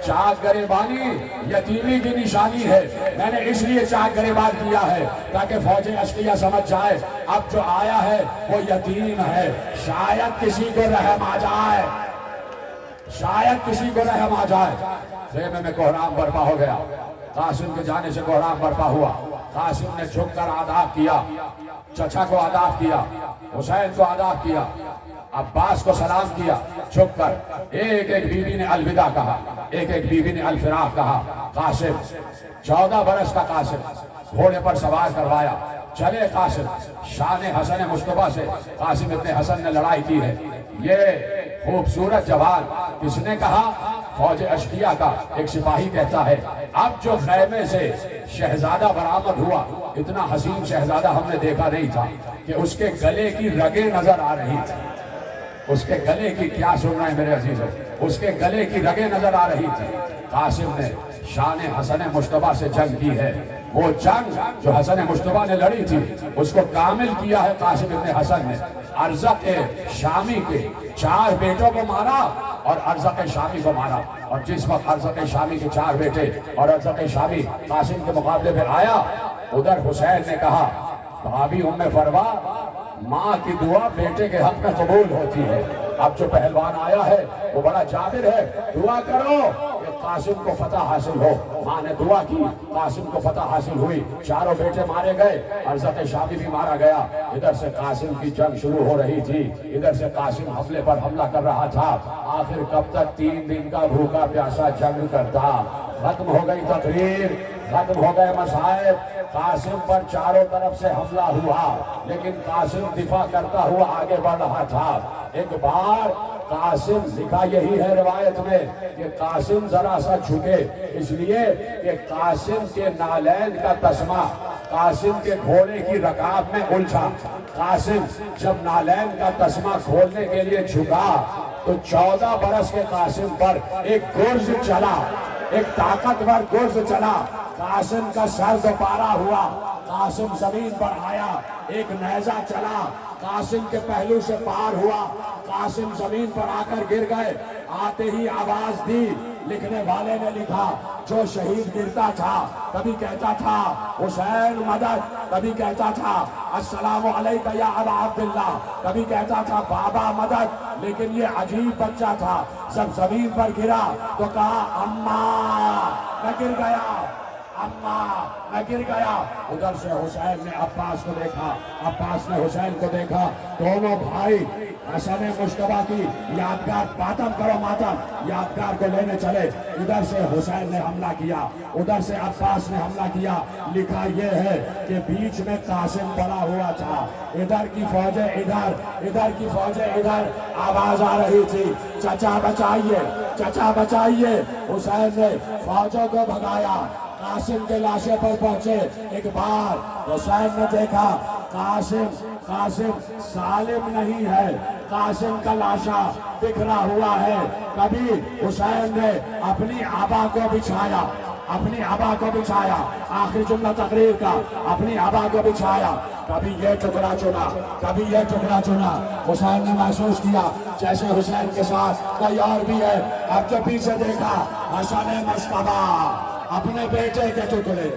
چاک گریبانی یتیمی کی نشانی ہے، میں نے اس لیے چاک گریبان کیا ہے تاکہ فوج اشقیہ سمجھ جائے اب جو آیا ہے وہ یتیم ہے، شاید کسی کو رحم آ جائے، شاید کسی کو رحم آ جائے۔ خیمے میں کوہرام برپا ہو گیا، قاسم کے جانے سے کوہرام برپا ہوا۔ قاسم نے جھک کر آداب کیا، چچا کو آداب کیا، حسین کو آداب کیا، عباس کو سلام کیا، جھک کر ایک ایک بیوی نے الوداع کہا، ایک ایک بیوی نے الفراق کہا۔ قاسم 14 برس کا قاسم گھوڑے پر سوار کروایا، چلے قاسم، شان حسن مجتبیٰ سے قاسم ابن حسن نے لڑائی کی ہے۔ یہ خوبصورت جوان کس نے کہا؟ فوج اشقیہ کا ایک سپاہی کہتا ہے، اب جو خیمے سے شہزادہ برآمد ہوا، اتنا حسین شہزادہ ہم نے دیکھا نہیں تھا کہ اس کے گلے کی رگیں نظر آ رہی تھی، اس کے گلے کی، کیا سن رہے ہیں میرے عزیزوں، اس کے گلے کی رگیں نظر آ رہی تھی۔ قاسم نے شان حسن مجتبیٰ سے جنگ کی ہے، وہ جنگ جو حسن مجتبیٰ نے لڑی تھی اس کو کامل کیا ہے قاسم ابن حسن نے۔ ارزق شامی کے 4 بیٹوں کو مارا اور ارزق شامی کو مارا، اور جس وقت ارزق شامی کے 4 بیٹے اور ارزق شامی قاسم کے مقابلے میں آیا، ادھر حسین نے کہا بھابھی ام فروا، ماں کی دعا بیٹے کے حق میں قبول ہوتی ہے، اب جو پہلوان آیا ہے وہ بڑا جابر ہے، دعا کرو کہ قاسم کو فتح حاصل ہو۔ ماں نے دعا کی، قاسم کو فتح حاصل ہوئی، 4 بیٹے مارے گئے، ارزق شامی بھی مارا گیا۔ ادھر سے قاسم کی جنگ شروع ہو رہی تھی، ادھر سے قاسم حملے پر حملہ کر رہا تھا۔ آخر کب تک 3 دن کا بھوکا پیاسا جنگ کرتا؟ ختم ہو گئی تقریر، ختم ہو گئے مسائل، قاسم پر چاروں طرف سے حملہ ہوا، لیکن قاسم دفاع کرتا ہوا آگے بڑھ رہا تھا۔ ایک بار قاسم، لکھا یہی ہے روایت میں کہ قاسم ذرا سا جھکے، اس لیے کہ قاسم کے نالین کا تسمہ قاسم کے گھوڑے کی رکاب میں الجھا۔ قاسم جب نالین کا تسمہ کھولنے کے لیے جھکا تو 14 برس کے قاسم پر ایک گرز چلا، ایک طاقتور گرز چلا، قاسم کا سر دوپارہ ہوا، قاسم زمین پر آیا، ایک نیزہ چلا، قاسم کے پہلو سے پار ہوا، قاسم زمین پر آ کر گر گئے۔ آتے ہی آواز دی لکھنے والے نے لکھا جو شہید گرتا تھا کبھی کہتا تھا حسین مدد، کبھی کہتا تھا السلام علیکہ یا ابا عبداللہ، کبھی کہتا تھا بابا مدد، لیکن یہ عجیب بچہ تھا جب زمین پر گرا تو کہا اماں میں گر گیا، اماں میں گر گیا۔ ادھر سے حسین نے عباس کو دیکھا، عباس نے حسین کو دیکھا، دونوں بھائی حسن مشتبہ کی یادگار ماتم کرو ماتم یادگار کو لینے چلے۔ ادھر سے حسین نے حملہ کیا، ادھر سے عباس نے حملہ کیا۔ لکھا یہ ہے کہ بیچ میں قاسم پڑا ہوا تھا، ادھر کی فوجیں ادھر، ادھر کی فوجیں ادھر، آواز آ رہی تھی چچا بچائیے، چچا بچائیے۔ حسین نے فوجوں کو بھگایا، قاسم کے لاشے پر پہنچے۔ ایک بار حسین نے دیکھا قاسم سالم نہیں ہے، قاسم کا لاشا بکھرا ہوا ہے۔ کبھی حسین نے اپنی عبا کو بچھایا، اپنی عبا کو بچھایا، آخری جملہ تقریر کا، اپنی عبا کو بچھایا۔ کبھی یہ ٹکڑا چنا، کبھی یہ ٹکڑا چنا۔ حسین نے محسوس کیا جیسے حسین کے ساتھ کوئی اور بھی ہے۔ اب جب پیچھے دیکھا حسن مشتبہ اپنے بیٹے کے ٹکڑے